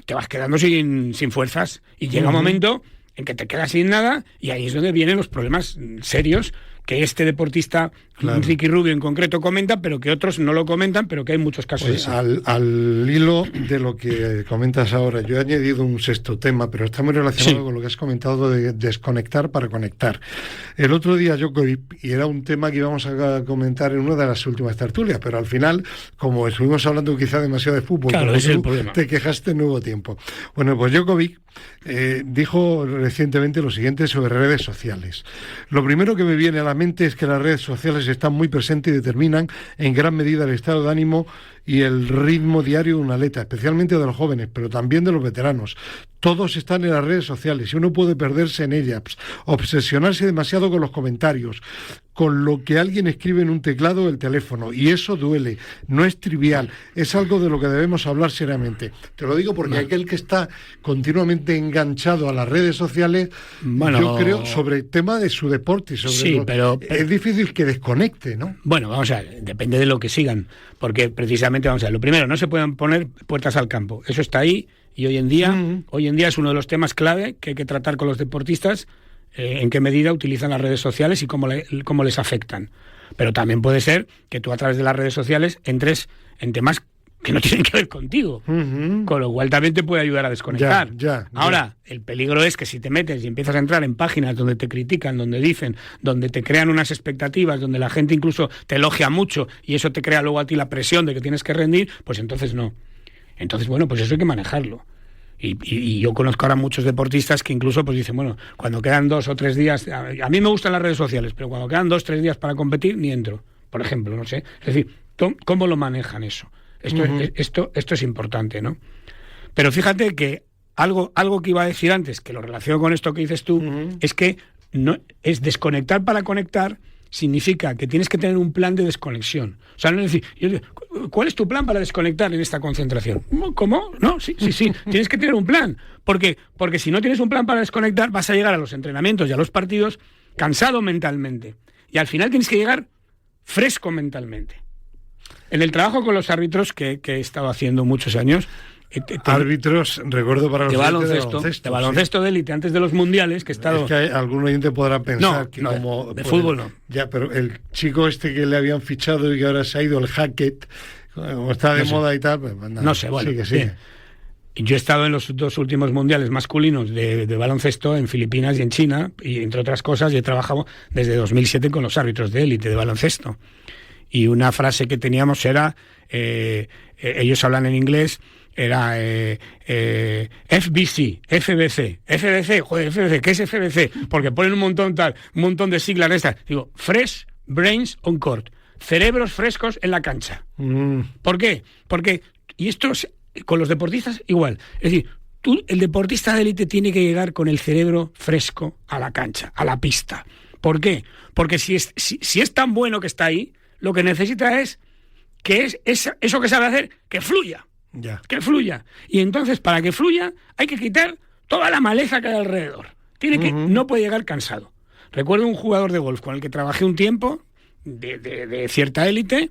te vas quedando sin fuerzas y llega un momento en que te quedas sin nada y ahí es donde vienen los problemas serios que este deportista, claro, Ricky Rubio en concreto comenta, pero que otros no lo comentan, pero que hay muchos casos pues de al hilo de lo que comentas ahora, yo he añadido un sexto tema, pero está muy relacionado con lo que has comentado de desconectar para conectar. El otro día Djokovic, y era un tema que íbamos a comentar en una de las últimas tertulias, pero al final, como estuvimos hablando quizá demasiado de fútbol, claro, ese es el problema, te quejaste, no hubo tiempo. Bueno, pues Djokovic dijo recientemente lo siguiente sobre redes sociales. Lo primero que me viene a la mente es que las redes sociales están muy presentes y determinan en gran medida el estado de ánimo y el ritmo diario de un atleta, especialmente de los jóvenes, pero también de los veteranos. Todos están en las redes sociales y uno puede perderse en ellas, obsesionarse demasiado con los comentarios, con lo que alguien escribe en un teclado o el teléfono, y eso duele, no es trivial, es algo de lo que debemos hablar seriamente. Te lo digo porque aquel que está continuamente enganchado a las redes sociales, yo creo, sobre el tema de su deporte, pero es difícil que desconecte, ¿no? Bueno, vamos a ver, depende de lo que sigan, porque precisamente, vamos a ver, lo primero, no se pueden poner puertas al campo, eso está ahí, y hoy en día es uno de los temas clave que hay que tratar con los deportistas, en qué medida utilizan las redes sociales y cómo les afectan. Pero también puede ser que tú a través de las redes sociales entres en temas que no tienen que ver contigo, con lo cual también te puede ayudar a desconectar. Ahora, el peligro es que si te metes y empiezas a entrar en páginas donde te critican, donde dicen, donde te crean unas expectativas, donde la gente incluso te elogia mucho y eso te crea luego a ti la presión de que tienes que rendir, pues entonces no. Entonces, bueno, pues eso hay que manejarlo. Y yo conozco ahora muchos deportistas que incluso pues dicen, bueno, cuando quedan 2 o 3 días, a mí me gustan las redes sociales, pero cuando quedan 2 o 3 días para competir, ni entro, por ejemplo, no sé. Es decir, ¿cómo lo manejan eso? Esto es importante, ¿no? Pero fíjate que algo que iba a decir antes, que lo relaciono con esto que dices tú, es que no es desconectar para conectar. Significa que tienes que tener un plan de desconexión. O sea, no es decir, ¿cuál es tu plan para desconectar en esta concentración? ¿Cómo? No, sí. Tienes que tener un plan. Porque si no tienes un plan para desconectar, vas a llegar a los entrenamientos y a los partidos cansado mentalmente. Y al final tienes que llegar fresco mentalmente. En el trabajo con los árbitros que he estado haciendo muchos años, árbitros, recuerdo para los de baloncesto de élite, antes de los mundiales, que he estado... Es que algún oyente podrá pensar que como... De fútbol no. Ya, pero el chico este que le habían fichado y que ahora se ha ido, el Hackett, como está de moda y tal, pues nada, no sé, bueno, sigue. Yo he estado en los 2 últimos mundiales masculinos de baloncesto en Filipinas y en China, y entre otras cosas, y he trabajado desde 2007 con los árbitros de élite de baloncesto. Y una frase que teníamos era, ellos hablan en inglés, era FBC, FBC, ¿qué es FBC? Porque ponen un montón de siglas de estas. Digo, Fresh Brains on Court, cerebros frescos en la cancha. ¿Por qué? Porque, y esto es, con los deportistas igual, es decir, el deportista de élite tiene que llegar con el cerebro fresco a la cancha, a la pista. ¿Por qué? Porque si es tan bueno que está ahí, lo que necesita es que eso que sabe hacer, que fluya. Que fluya. Y entonces, para que fluya, hay que quitar toda la maleza que hay alrededor. No puede llegar cansado. Recuerdo un jugador de golf con el que trabajé un tiempo, de cierta élite,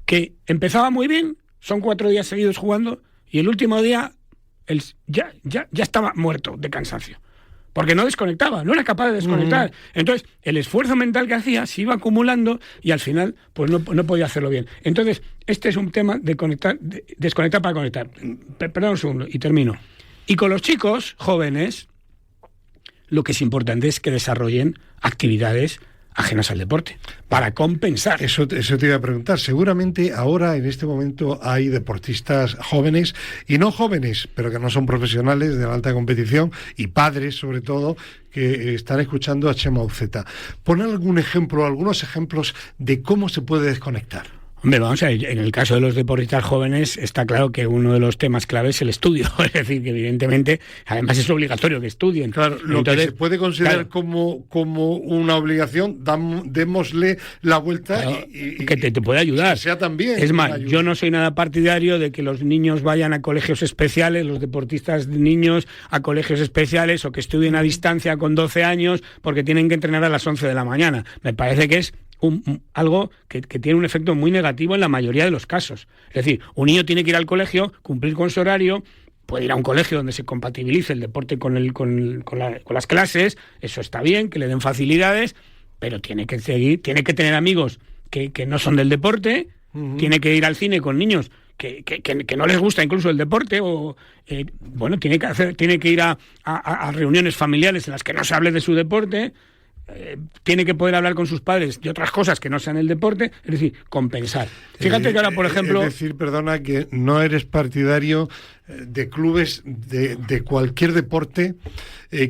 que empezaba muy bien, son 4 días seguidos jugando, y el último día ya estaba muerto de cansancio. Porque no desconectaba, no era capaz de desconectar. Entonces, el esfuerzo mental que hacía se iba acumulando y al final pues no podía hacerlo bien. Entonces, este es un tema de desconectar para conectar. Perdón un segundo y termino. Y con los chicos jóvenes, lo que es importante es que desarrollen actividades ajenas al deporte, para compensar. Eso te iba a preguntar. Seguramente ahora, en este momento, hay deportistas jóvenes y no jóvenes, pero que no son profesionales de la alta competición, y padres, sobre todo, que están escuchando a Chema Uceta. Pon algunos ejemplos de cómo se puede desconectar. Hombre, vamos a ver, en el caso de los deportistas jóvenes está claro que uno de los temas clave es el estudio, es decir, que evidentemente además es obligatorio que estudien. Claro, lo entonces, que se puede considerar claro, como una obligación, démosle la vuelta claro, y que te puede ayudar. Que sea también. Es más, yo no soy nada partidario de que los niños vayan a colegios especiales, los deportistas niños a colegios especiales o que estudien a distancia con 12 años porque tienen que entrenar a las 11 de la mañana. Me parece que es algo que tiene un efecto muy negativo en la mayoría de los casos. Es decir, un niño tiene que ir al colegio, cumplir con su horario, puede ir a un colegio donde se compatibilice el deporte con las clases, eso está bien, que le den facilidades, pero tiene que tener amigos que no son del deporte, tiene que ir al cine con niños que no les gusta incluso el deporte, o tiene que ir a reuniones familiares en las que no se hable de su deporte. Tiene que poder hablar con sus padres de otras cosas que no sean el deporte, es decir, compensar. Fíjate que ahora, por ejemplo... Es decir, perdona, que no eres partidario de clubes de cualquier deporte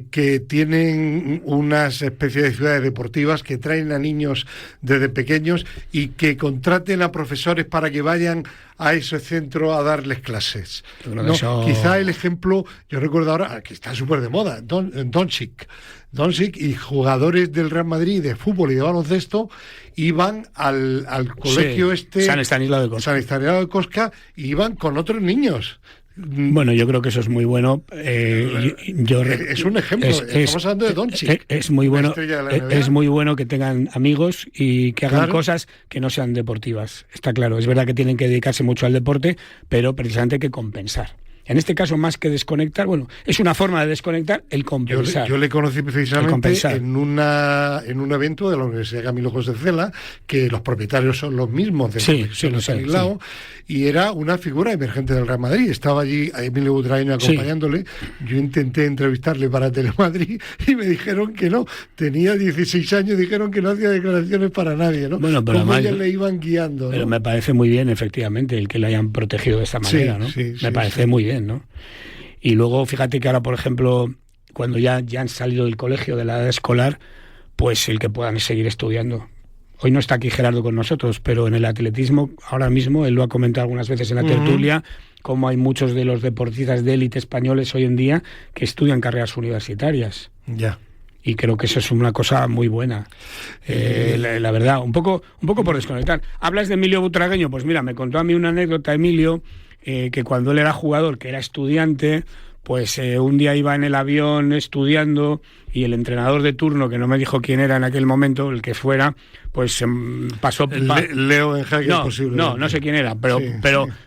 que tienen unas especies de ciudades deportivas que traen a niños desde pequeños y que contraten a profesores para que vayan a ese centro a darles clases. No, eso... Quizá el ejemplo, yo recuerdo ahora, que está súper de moda, Doncic y jugadores del Real Madrid de fútbol y de baloncesto iban al colegio San Estanislao de Kostka y iban con otros niños. Bueno, yo creo que eso es muy bueno. Es un ejemplo. Estamos hablando de Doncic. Es muy bueno. Es muy bueno que tengan amigos y que hagan cosas que no sean deportivas. Está claro. Es verdad que tienen que dedicarse mucho al deporte, pero precisamente hay que compensar. En este caso, más que desconectar, bueno, es una forma de desconectar el compensar. Yo le conocí precisamente en un evento de la Universidad Camilo José Cela, que los propietarios son los mismos de Stanislao, y era una figura emergente del Real Madrid. Estaba allí Emilio Butragueño acompañándole. Yo intenté entrevistarle para Telemadrid y me dijeron que no. Tenía 16 años, dijeron que no hacía declaraciones para nadie, ¿no? Bueno, pero como ellos le iban guiando, ¿no? Pero me parece muy bien, efectivamente, el que le hayan protegido de esta manera, ¿no? Me parece muy bien, ¿no? Y luego, fíjate que ahora, por ejemplo, cuando ya han salido del colegio, de la edad escolar, pues el que puedan seguir estudiando. Hoy no está aquí Gerardo con nosotros, pero en el atletismo, ahora mismo, él lo ha comentado algunas veces en la tertulia, como hay muchos de los deportistas de élite españoles hoy en día que estudian carreras universitarias. Ya. Y creo que eso es una cosa muy buena. La verdad, un poco por desconectar. Hablas de Emilio Butragueño, pues mira, me contó a mí una anécdota, Emilio, que cuando él era jugador, que era estudiante, pues un día iba en el avión estudiando y el entrenador de turno, que no me dijo quién era en aquel momento, el que fuera, pues pasó... Leo en Jaque, no, posible. No sé quién era, pero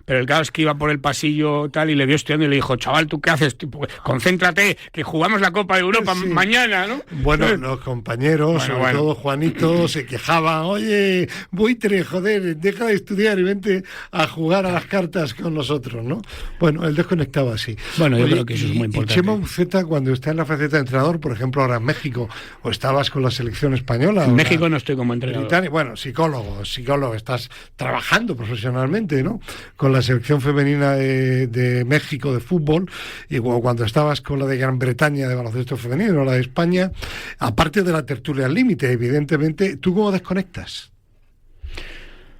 el caso es que iba por el pasillo tal y le vio estudiando y le dijo, chaval, ¿tú qué haces? Concéntrate, que jugamos la Copa de Europa mañana, ¿no? Bueno, los compañeros, sobre todo Juanito, se quejaban, oye, buitre, joder, deja de estudiar y vente a jugar a las cartas con nosotros, ¿no? Bueno, él desconectaba así. Bueno, yo creo que eso es muy importante. Y Chema Uceta, cuando está en la faceta de entrenador, por ejemplo, ahora en México, o estabas con la selección española... En México no estoy como entrenador. Bueno, psicólogo, estás trabajando profesionalmente, ¿no? Con la selección femenina de México de fútbol, y cuando estabas con la de Gran Bretaña de baloncesto femenino, la de España, aparte de la tertulia al límite, evidentemente, ¿tú cómo desconectas?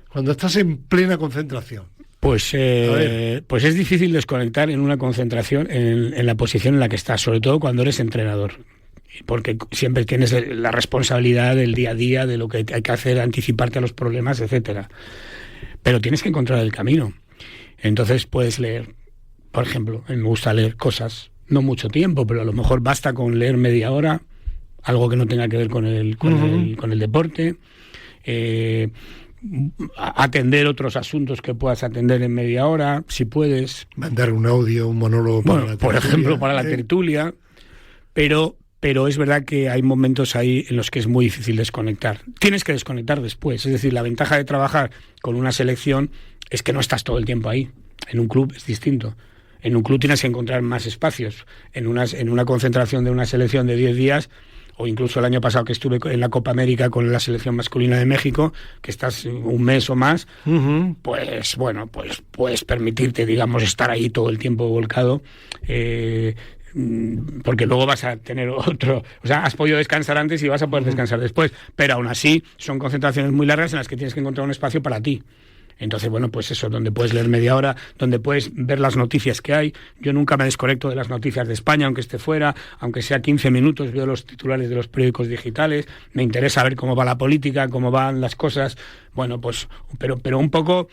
Cuando estás en plena concentración. Pues es difícil desconectar en una concentración en la posición en la que estás, sobre todo cuando eres entrenador. Porque siempre tienes la responsabilidad del día a día, de lo que hay que hacer, anticiparte a los problemas, etcétera. Pero tienes que encontrar el camino. Entonces puedes leer, por ejemplo, a mí me gusta leer cosas, no mucho tiempo, pero a lo mejor basta con leer media hora, algo que no tenga que ver con el deporte, atender otros asuntos que puedas atender en media hora, si puedes. Mandar un audio, un monólogo para la tertulia. Por ejemplo, para la tertulia, pero es verdad que hay momentos ahí en los que es muy difícil desconectar. Tienes que desconectar después. Es decir, la ventaja de trabajar con una selección es que no estás todo el tiempo ahí. En un club es distinto. En un club tienes que encontrar más espacios. En una concentración de una selección de 10 días, o incluso el año pasado que estuve en la Copa América con la selección masculina de México, que estás un mes o más, pues bueno, pues puedes permitirte, digamos, estar ahí todo el tiempo volcado, porque luego vas a tener otro, o sea, has podido descansar antes y vas a poder descansar después, pero aún así son concentraciones muy largas en las que tienes que encontrar un espacio para ti. Entonces, bueno, pues eso, donde puedes leer media hora, donde puedes ver las noticias que hay. Yo nunca me desconecto de las noticias de España, aunque esté fuera, aunque sea 15 minutos, veo los titulares de los periódicos digitales, me interesa ver cómo va la política, cómo van las cosas. Bueno, pues, pero un poco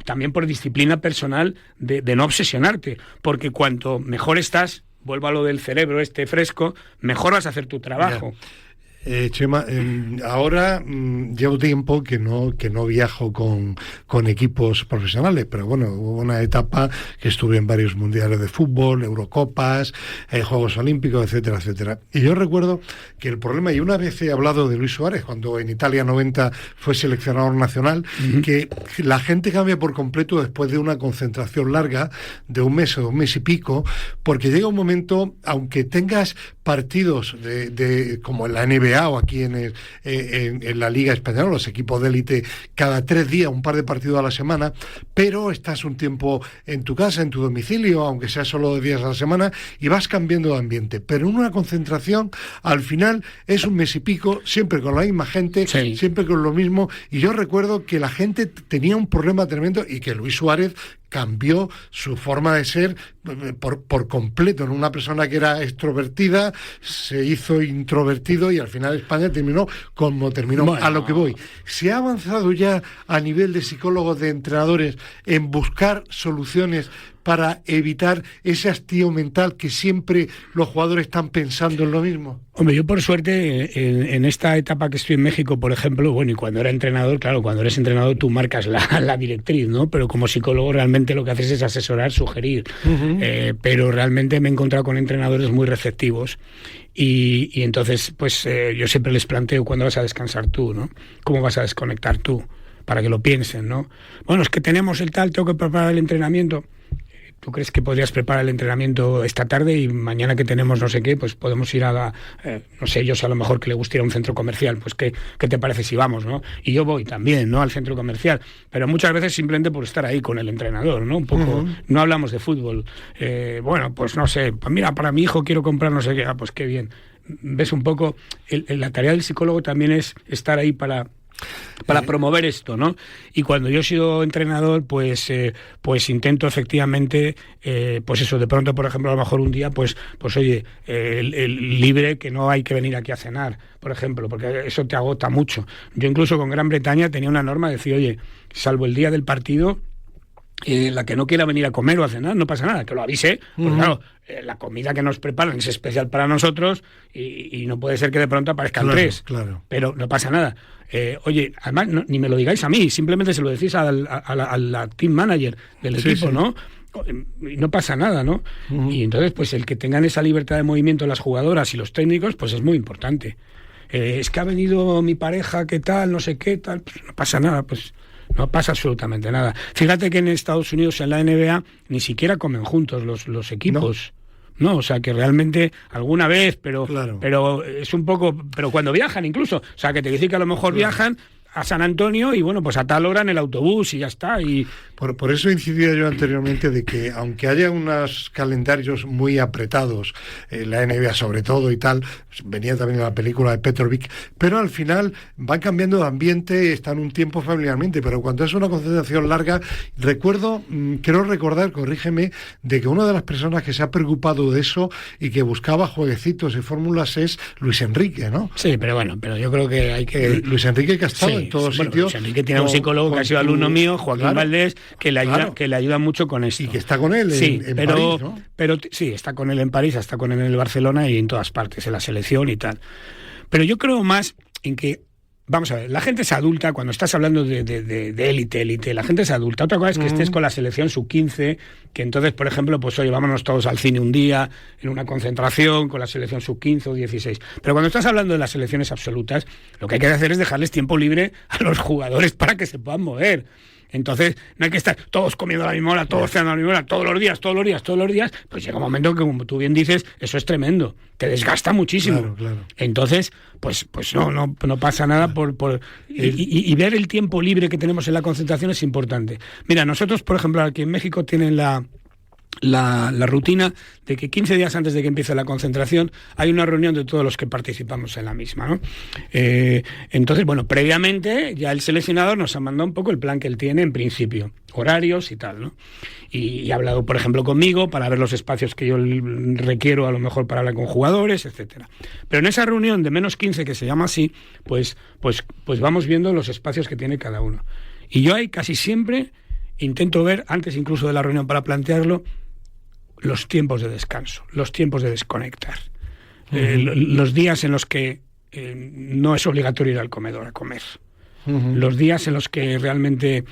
también por disciplina personal de no obsesionarte, porque cuanto mejor estás, vuelvo a lo del cerebro fresco, mejor vas a hacer tu trabajo. Yeah. Chema, ahora llevo tiempo que no viajo con equipos profesionales, pero bueno, hubo una etapa que estuve en varios mundiales de fútbol, Eurocopas, Juegos Olímpicos, etcétera, etcétera. Y yo recuerdo que el problema, y una vez he hablado de Luis Suárez, cuando en Italia 90 fue seleccionador nacional, que la gente cambia por completo después de una concentración larga de un mes o un mes y pico, porque llega un momento, aunque tengas partidos de como en la NBA o aquí en la Liga Española, los equipos de élite, cada 3 días, un par de partidos a la semana, pero estás un tiempo en tu casa, en tu domicilio, aunque sea solo 2 días a la semana, y vas cambiando de ambiente. Pero en una concentración, al final, es un mes y pico, siempre con la misma gente, sí, siempre con lo mismo, y yo recuerdo que la gente tenía un problema tremendo y que Luis Suárez cambió su forma de ser por completo. En una persona que era extrovertida se hizo introvertido y al final España terminó como terminó. Bueno. A lo que voy, ¿se ha avanzado ya a nivel de psicólogos, de entrenadores, en buscar soluciones para evitar ese hastío mental que siempre los jugadores están pensando en lo mismo? Hombre, yo por suerte, en esta etapa que estoy en México, por ejemplo, bueno, y cuando era entrenador, claro, cuando eres entrenador tú marcas la directriz, ¿no? Pero como psicólogo realmente lo que haces es asesorar, sugerir. Uh-huh. Pero realmente me he encontrado con entrenadores muy receptivos y entonces, pues yo siempre les planteo cuándo vas a descansar tú, ¿no? ¿Cómo vas a desconectar tú? Para que lo piensen, ¿no? Bueno, es que tenemos el tal, tengo que preparar el entrenamiento. ¿Tú crees que podrías preparar el entrenamiento esta tarde y mañana que tenemos no sé qué, pues podemos ir a no sé, ellos a lo mejor que le gusta ir a un centro comercial, pues ¿qué te parece si vamos, no? Y yo voy también, ¿no? Al centro comercial, pero muchas veces simplemente por estar ahí con el entrenador, ¿no? Un poco, uh-huh. No hablamos de fútbol. Bueno, pues no sé, pues mira, para mi hijo quiero comprar no sé qué, pues qué bien. Ves un poco, la tarea del psicólogo también es estar ahí para promover esto, ¿no? Y cuando yo he sido entrenador, pues intento efectivamente, pues eso, de pronto, por ejemplo, a lo mejor un día, pues oye, el libre, que no hay que venir aquí a cenar, por ejemplo, porque eso te agota mucho. Yo incluso con Gran Bretaña tenía una norma de decir, oye, salvo el día del partido, la que no quiera venir a comer o a cenar, no pasa nada, que lo avise, porque uh-huh. Claro, la comida que nos preparan es especial para nosotros y no puede ser que de pronto aparezcan 3, claro. Pero no pasa nada. Oye, además ni me lo digáis a mí, simplemente se lo decís a la team manager del equipo, sí. ¿No? Y no pasa nada, ¿no? Uh-huh. Y entonces, pues el que tengan esa libertad de movimiento las jugadoras y los técnicos, pues es muy importante. Es que ha venido mi pareja, ¿qué tal? No sé qué tal, pues no pasa nada, pues no pasa absolutamente nada. Fíjate que en Estados Unidos, en la NBA, ni siquiera comen juntos los equipos. No, o sea, que realmente alguna vez, pero es un poco... Pero cuando viajan incluso, o sea, que te dicen que a lo mejor viajan a San Antonio y bueno, pues a tal hora en el autobús y ya está. Y por eso incidía yo anteriormente de que aunque haya unos calendarios muy apretados, la NBA sobre todo y tal, venía también la película de Petrovic, pero al final van cambiando de ambiente, están un tiempo familiarmente, pero cuando es una concentración larga, quiero recordar, corrígeme, de que una de las personas que se ha preocupado de eso y que buscaba jueguecitos y fórmulas es Luis Enrique, ¿no? Sí, pero bueno, pero yo creo que hay que... Luis Enrique, que ha estado en todos sitios. Luis Enrique tiene un psicólogo que ha sido alumno mío, Joaquín Valdés, que le ayuda mucho con esto. Y que está con él en París, ¿no? Pero sí, está con él en París, está con él en el Barcelona y en todas partes, en la selección y tal. Pero yo creo más en que, vamos a ver, la gente es adulta, cuando estás hablando de élite, la gente es adulta. Otra cosa es que estés con la selección sub-15, que entonces, por ejemplo, pues oye, vámonos todos al cine un día, en una concentración con la selección sub-15 o 16. Pero cuando estás hablando de las selecciones absolutas, lo que hay que hacer es dejarles tiempo libre a los jugadores para que se puedan mover. Entonces, no hay que estar todos comiendo a la misma hora, todos cenando a la misma hora, todos los días. Pues llega un momento que, como tú bien dices, eso es tremendo. Te desgasta muchísimo. Claro. Entonces, pues no pasa nada y ver el tiempo libre que tenemos en la concentración es importante. Mira, nosotros, por ejemplo, aquí en México tienen la la rutina de que 15 días antes de que empiece la concentración hay una reunión de todos los que participamos en la misma, ¿no? Entonces, bueno, previamente ya el seleccionador nos ha mandado un poco el plan que él tiene en principio, horarios y tal, ¿no? Y ha hablado, por ejemplo, conmigo para ver los espacios que yo requiero a lo mejor para hablar con jugadores, etcétera. Pero en esa reunión de menos 15, que se llama así, pues vamos viendo los espacios que tiene cada uno. Y yo ahí casi siempre intento ver, antes incluso de la reunión para plantearlo, los tiempos de descanso, los tiempos de desconectar, los días en los que no es obligatorio ir al comedor a comer, los días en los que realmente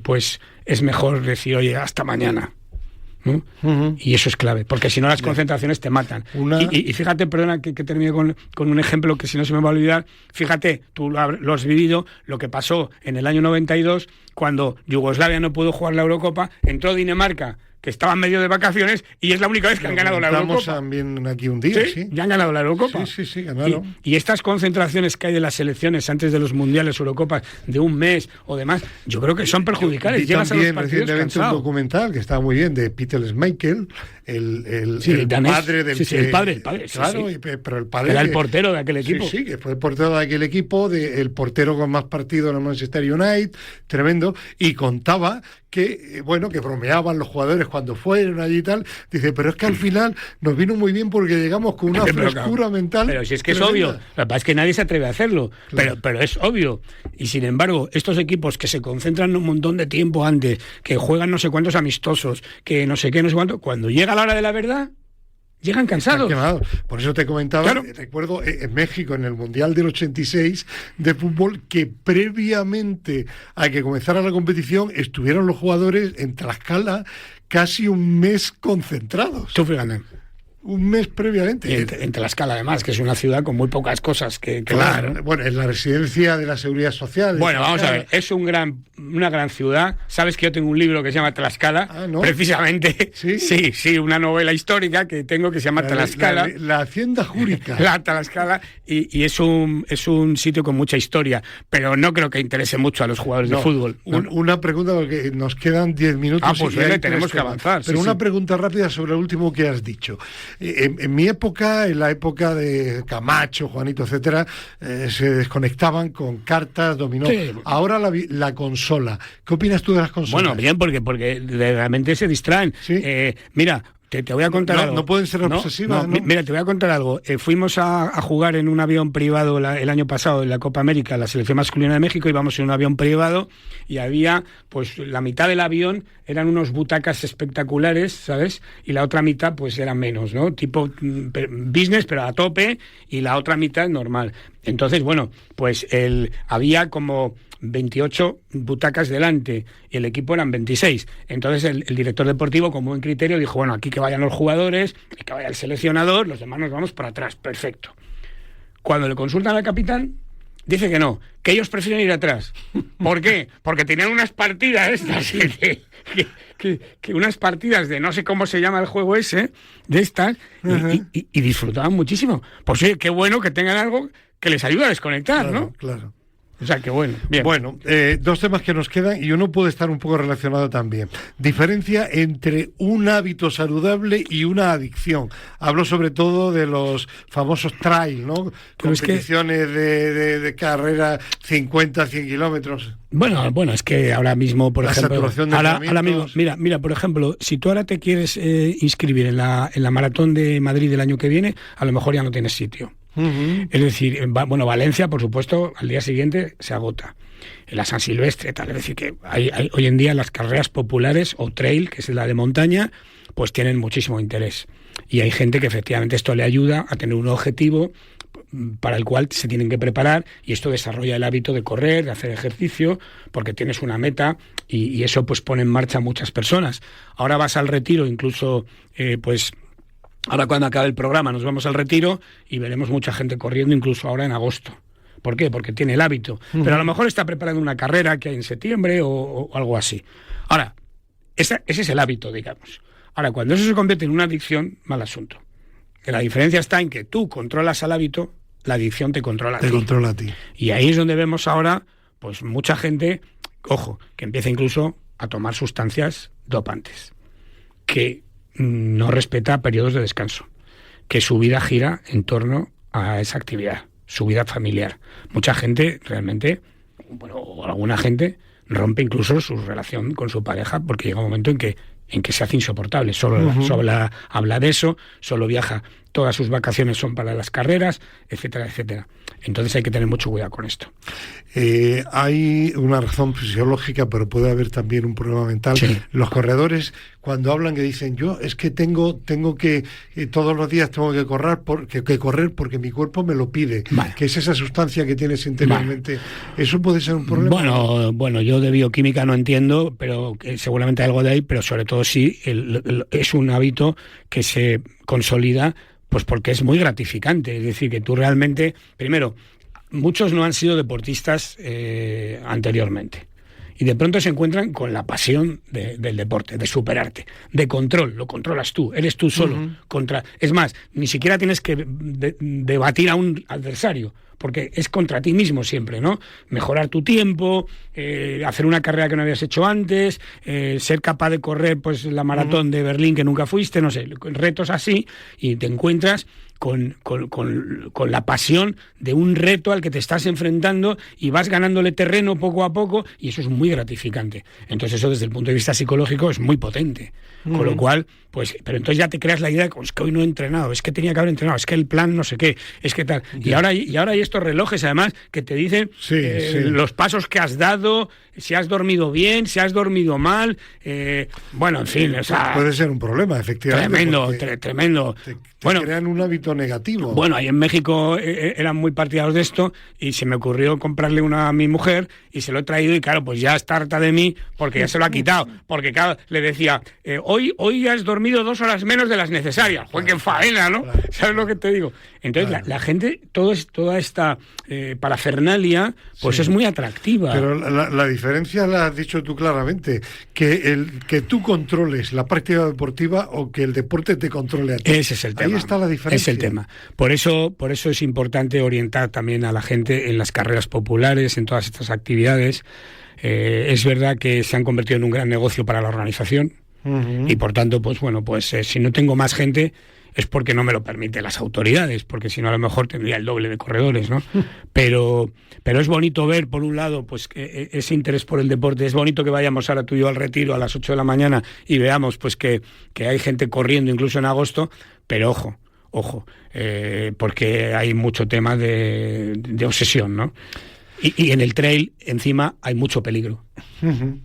pues es mejor decir, oye, hasta mañana, ¿no? Y eso es clave, porque si no las concentraciones te matan. Y fíjate, perdona que termine con un ejemplo que si no se me va a olvidar. Fíjate, tú lo has vivido, lo que pasó en el año 92, cuando Yugoslavia no pudo jugar la Eurocopa, entró Dinamarca, que estaba en medio de vacaciones, y es la única vez que han ganado la Eurocopa. Estamos también aquí un día, ¿sí? Ya han ganado la Eurocopa. Sí, ganaron. Y estas concentraciones que hay de las selecciones antes de los mundiales, Eurocopas, de un mes o demás, yo creo que son perjudiciales. Llegas también a los recientemente un documental que estaba muy bien, de Peter Schmeichel, el padre del el padre. Claro, pero el padre... Era el portero de aquel equipo. Sí, que fue el portero de aquel equipo, el portero con más partidos en el Manchester United, tremendo, y contaba que, bueno, que bromeaban los jugadores cuando fueron allí y tal. Dice, pero es que al final nos vino muy bien porque llegamos con una frescura mental. Pero si es que tremenda. Es obvio, lo que pasa es que nadie se atreve a hacerlo, claro. pero es obvio. Y sin embargo, estos equipos que se concentran un montón de tiempo antes, que juegan no sé cuántos amistosos, que no sé qué, no sé cuánto, cuando llega la hora de la verdad, llegan cansados. Por eso te comentaba, claro. Recuerdo en México, en el Mundial del 86 de fútbol, que previamente a que comenzara la competición estuvieron los jugadores en Tlaxcala casi un mes concentrados. Tú fíjate. Un mes previamente. En Tlaxcala, además, que es una ciudad con muy pocas cosas que claro, ¿no? Bueno, es la residencia de la Seguridad Social. Bueno, vamos a ver, es una gran ciudad. Sabes que yo tengo un libro que se llama Tlaxcala, ¿no? Precisamente. Sí, una novela histórica que tengo que se llama Tlaxcala. La Hacienda Júrica. La Tlaxcala, y es un sitio con mucha historia, pero no creo que interese mucho a los jugadores de fútbol. ¿No? Una pregunta, porque nos quedan 10 minutos. Pues tenemos que avanzar. Pero una pregunta rápida sobre lo último que has dicho. En mi época, en la época de Camacho, Juanito, etcétera, se desconectaban con cartas, dominó. Sí. Ahora la consola. ¿Qué opinas tú de las consolas? Bueno, bien, porque realmente se distraen. ¿Sí? Mira, te voy a contar algo. No pueden ser obsesivas, ¿no? Mira, te voy a contar algo. Fuimos a jugar en un avión privado el año pasado en la Copa América, la selección masculina de México, íbamos en un avión privado y había, pues la mitad del avión eran unos butacas espectaculares, ¿sabes? Y la otra mitad, pues eran menos, ¿no? Tipo business, pero a tope, y la otra mitad normal. Entonces, bueno, pues había como 28 butacas delante y el equipo eran 26. Entonces el director deportivo, con buen criterio, dijo, bueno, aquí que vayan los jugadores, que vaya el seleccionador, los demás nos vamos para atrás. Perfecto. Cuando le consultan al capitán, dice que no, que ellos prefieren ir atrás. ¿Por qué? Porque tenían unas partidas estas, que unas partidas de no sé cómo se llama el juego ese, de estas, y disfrutaban muchísimo. Pues sí, qué bueno que tengan algo que les ayude a desconectar, claro, ¿no? Claro. O sea, que bueno. Bien. Bueno, dos temas que nos quedan y uno puede estar un poco relacionado también. Diferencia entre un hábito saludable y una adicción. Hablo sobre todo de los famosos trail, ¿no? Competiciones de carrera 50, 100 kilómetros. Bueno, es que ahora mismo, por ejemplo, ahora mismo, mira, por ejemplo, si tú ahora te quieres inscribir en la maratón de Madrid del año que viene, a lo mejor ya no tienes sitio. Es decir, Valencia, por supuesto, al día siguiente se agota. La San Silvestre, tal. Es decir, que hay hoy en día las carreras populares o trail, que es la de montaña, pues tienen muchísimo interés. Y hay gente que efectivamente esto le ayuda a tener un objetivo para el cual se tienen que preparar, y esto desarrolla el hábito de correr, de hacer ejercicio, porque tienes una meta y eso pues pone en marcha a muchas personas. Ahora vas al retiro, incluso pues... Ahora cuando acabe el programa nos vamos al retiro y veremos mucha gente corriendo, incluso ahora en agosto. ¿Por qué? Porque tiene el hábito. Pero a lo mejor está preparando una carrera que hay en septiembre o algo así. Ahora, ese es el hábito, digamos. Ahora, cuando eso se convierte en una adicción, mal asunto. Que la diferencia está en que tú controlas al hábito, la adicción te controla a ti. Te controla a ti. Y ahí es donde vemos ahora, pues mucha gente, ojo, que empieza incluso a tomar sustancias dopantes. Que no respeta periodos de descanso, que su vida gira en torno a esa actividad, su vida familiar. Mucha gente realmente, o alguna gente, rompe incluso su relación con su pareja porque llega un momento en que se hace insoportable. Solo habla de eso, solo viaja, todas sus vacaciones son para las carreras, etcétera, etcétera. Entonces hay que tener mucho cuidado con esto. Hay una razón fisiológica, pero puede haber también un problema mental. Sí. Los corredores, cuando hablan, que dicen, yo es que tengo que todos los días tengo que correr porque mi cuerpo me lo pide. Vale. Que es esa sustancia que tienes interiormente. Vale. ¿Eso puede ser un problema? Bueno, yo de bioquímica no entiendo, pero seguramente algo de ahí, pero sobre todo sí, es un hábito que se consolida pues porque es muy gratificante. Es decir, que tú realmente, primero, muchos no han sido deportistas anteriormente. Y de pronto se encuentran con la pasión del deporte, de superarte, de control, lo controlas tú, eres tú solo. Es más, ni siquiera tienes que debatir a un adversario, porque es contra ti mismo siempre, ¿no? Mejorar tu tiempo, hacer una carrera que no habías hecho antes, ser capaz de correr pues la maratón de Berlín que nunca fuiste, no sé, retos así, y te encuentras con la pasión de un reto al que te estás enfrentando y vas ganándole terreno poco a poco, y eso es muy gratificante. Entonces eso desde el punto de vista psicológico es muy potente. Con lo cual, pues, pero entonces ya te creas la idea de que es que hoy no he entrenado, es que tenía que haber entrenado, es que el plan no sé qué, es que tal. Y ahora hay estos relojes además que te dicen los pasos que has dado, si has dormido bien, si has dormido mal, bueno, en fin, o sea, puede ser un problema, efectivamente. Tremendo. Te crean un hábito negativo. Bueno, ahí en México eran muy partidarios de esto y se me ocurrió comprarle una a mi mujer y se lo he traído y claro, pues ya está harta de mí porque ya se lo ha quitado, porque claro, le decía, hoy has dormido 2 horas menos de las necesarias. Joder, qué faena, ¿no? Claro. ¿Sabes lo que te digo? Entonces la gente, toda esta parafernalia, pues es muy atractiva. Pero la diferencia la has dicho tú claramente, que tú controles la práctica deportiva o que el deporte te controle a ti. Ese es el tema. Ahí está la diferencia. Es el tema. Por eso es importante orientar también a la gente en las carreras populares, en todas estas actividades. Es verdad que se han convertido en un gran negocio para la organización y por tanto, pues bueno, pues si no tengo más gente es porque no me lo permiten las autoridades, porque si no a lo mejor tendría el doble de corredores, ¿no? Pero es bonito ver, por un lado, pues ese interés por el deporte. Es bonito que vayamos ahora tú y yo al retiro a las 8 de la mañana y veamos pues que hay gente corriendo incluso en agosto, pero ojo, porque hay mucho tema de obsesión, ¿no? Y en el trail, encima, hay mucho peligro.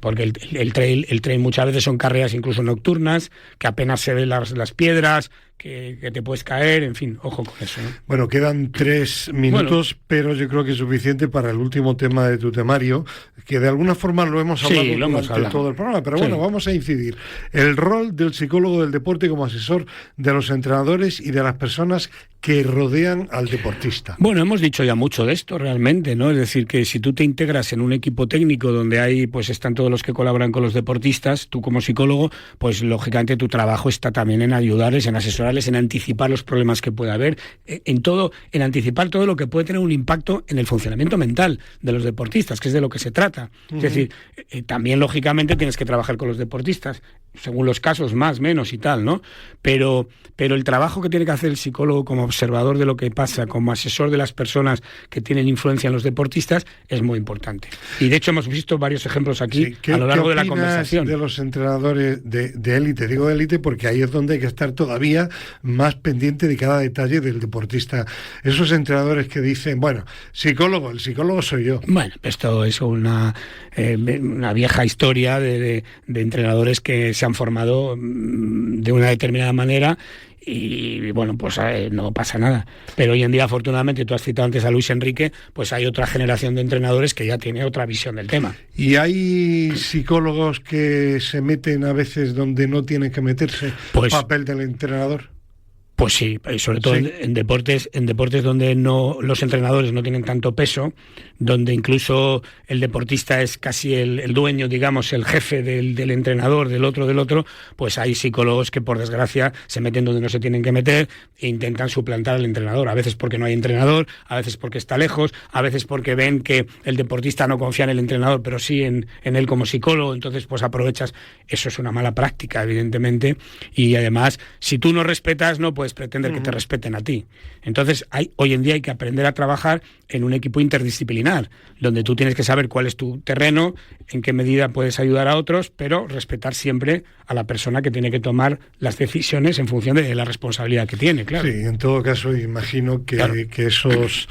Porque el trail muchas veces son carreras incluso nocturnas, que apenas se ven las piedras, que te puedes caer, en fin, ojo con eso, ¿no? Bueno, quedan 3 minutos, pero yo creo que es suficiente para el último tema de tu temario, que de alguna forma lo hemos hablado durante todo el programa, pero bueno, vamos a incidir. El rol del psicólogo del deporte como asesor de los entrenadores y de las personas que rodean al deportista. Bueno, hemos dicho ya mucho de esto realmente, ¿no? Es decir, que si tú te integras en un equipo técnico donde hay, pues están todos los que colaboran con los deportistas, tú como psicólogo, pues lógicamente tu trabajo está también en ayudarles, en asesorarles, en anticipar los problemas que pueda haber, en anticipar todo lo que puede tener un impacto en el funcionamiento mental de los deportistas, que es de lo que se trata. Es decir, también lógicamente tienes que trabajar con los deportistas, según los casos, más, menos y tal, ¿no? Pero el trabajo que tiene que hacer el psicólogo como observador de lo que pasa, como asesor de las personas que tienen influencia en los deportistas, es muy importante. Y de hecho hemos visto varios ejemplos aquí a lo largo de la conversación. De los entrenadores de élite, digo élite porque ahí es donde hay que estar todavía más pendiente de cada detalle del deportista. Esos entrenadores que dicen, bueno, el psicólogo soy yo. Bueno, esto es una vieja historia de entrenadores que se han formado de una determinada manera y bueno, pues no pasa nada. Pero hoy en día, afortunadamente, tú has citado antes a Luis Enrique, pues hay otra generación de entrenadores que ya tiene otra visión del tema. ¿Y hay psicólogos que se meten a veces donde no tienen que meterse? Pues, papel del entrenador. Pues sí, y sobre todo Sí. en deportes donde no los entrenadores no tienen tanto peso, donde incluso el deportista es casi el dueño, digamos, el jefe del entrenador, del otro, pues hay psicólogos que por desgracia se meten donde no se tienen que meter e intentan suplantar al entrenador, a veces porque no hay entrenador, a veces porque está lejos, a veces porque ven que el deportista no confía en el entrenador, pero sí en él como psicólogo, entonces pues aprovechas. Eso es una mala práctica, evidentemente, y además, si tú no respetas, no puedes pretender que te respeten a ti. Entonces, hoy en día hay que aprender a trabajar en un equipo interdisciplinar, donde tú tienes que saber cuál es tu terreno, en qué medida puedes ayudar a otros, pero respetar siempre a la persona que tiene que tomar las decisiones en función de la responsabilidad que tiene, claro. Sí, en todo caso, imagino que, Claro. que esos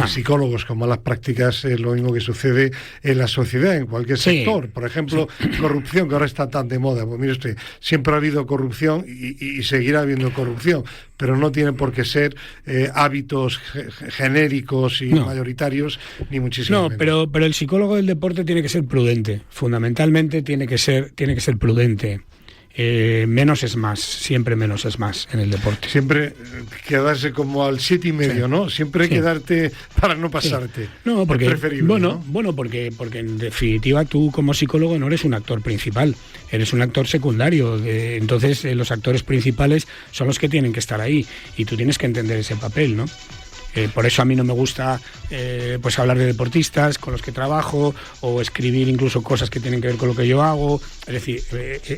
psicólogos con malas prácticas es lo mismo que sucede en la sociedad, en cualquier Sí. sector. Por ejemplo, corrupción, que ahora está tan de moda. Pues mire usted, siempre ha habido corrupción y seguirá habiendo corrupción, pero no tiene por qué ser hábitos genéricos y No. mayoritarios, ni muchísimo No, menos. pero el psicólogo del deporte tiene que ser prudente. Fundamentalmente tiene que ser prudente. Menos es más, siempre menos es más en el deporte. Siempre quedarse como al 7,5, Sí. ¿no? Siempre Sí. quedarte para no pasarte. No, porque Es preferible, ¿no? bueno, porque en definitiva tú como psicólogo no eres un actor principal, eres un actor secundario. Entonces los actores principales son los que tienen que estar ahí y tú tienes que entender ese papel, ¿no? Por eso a mí no me gusta pues hablar de deportistas con los que trabajo o escribir incluso cosas que tienen que ver con lo que yo hago. Es decir,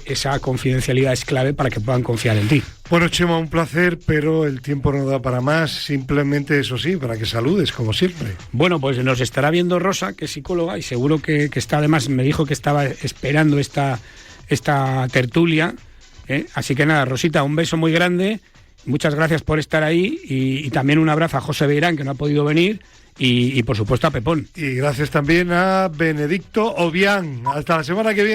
esa confidencialidad es clave para que puedan confiar en ti. Bueno, Chema, un placer, pero el tiempo no da para más. Simplemente, eso sí, para que saludes, como siempre. Bueno, pues nos estará viendo Rosa, que es psicóloga, y seguro que está, además me dijo que estaba esperando esta tertulia. Así que nada, Rosita, un beso muy grande. Muchas gracias por estar ahí y también un abrazo a José Beirán, que no ha podido venir, y por supuesto a Pepón. Y gracias también a Benedicto Obián. Hasta la semana que viene.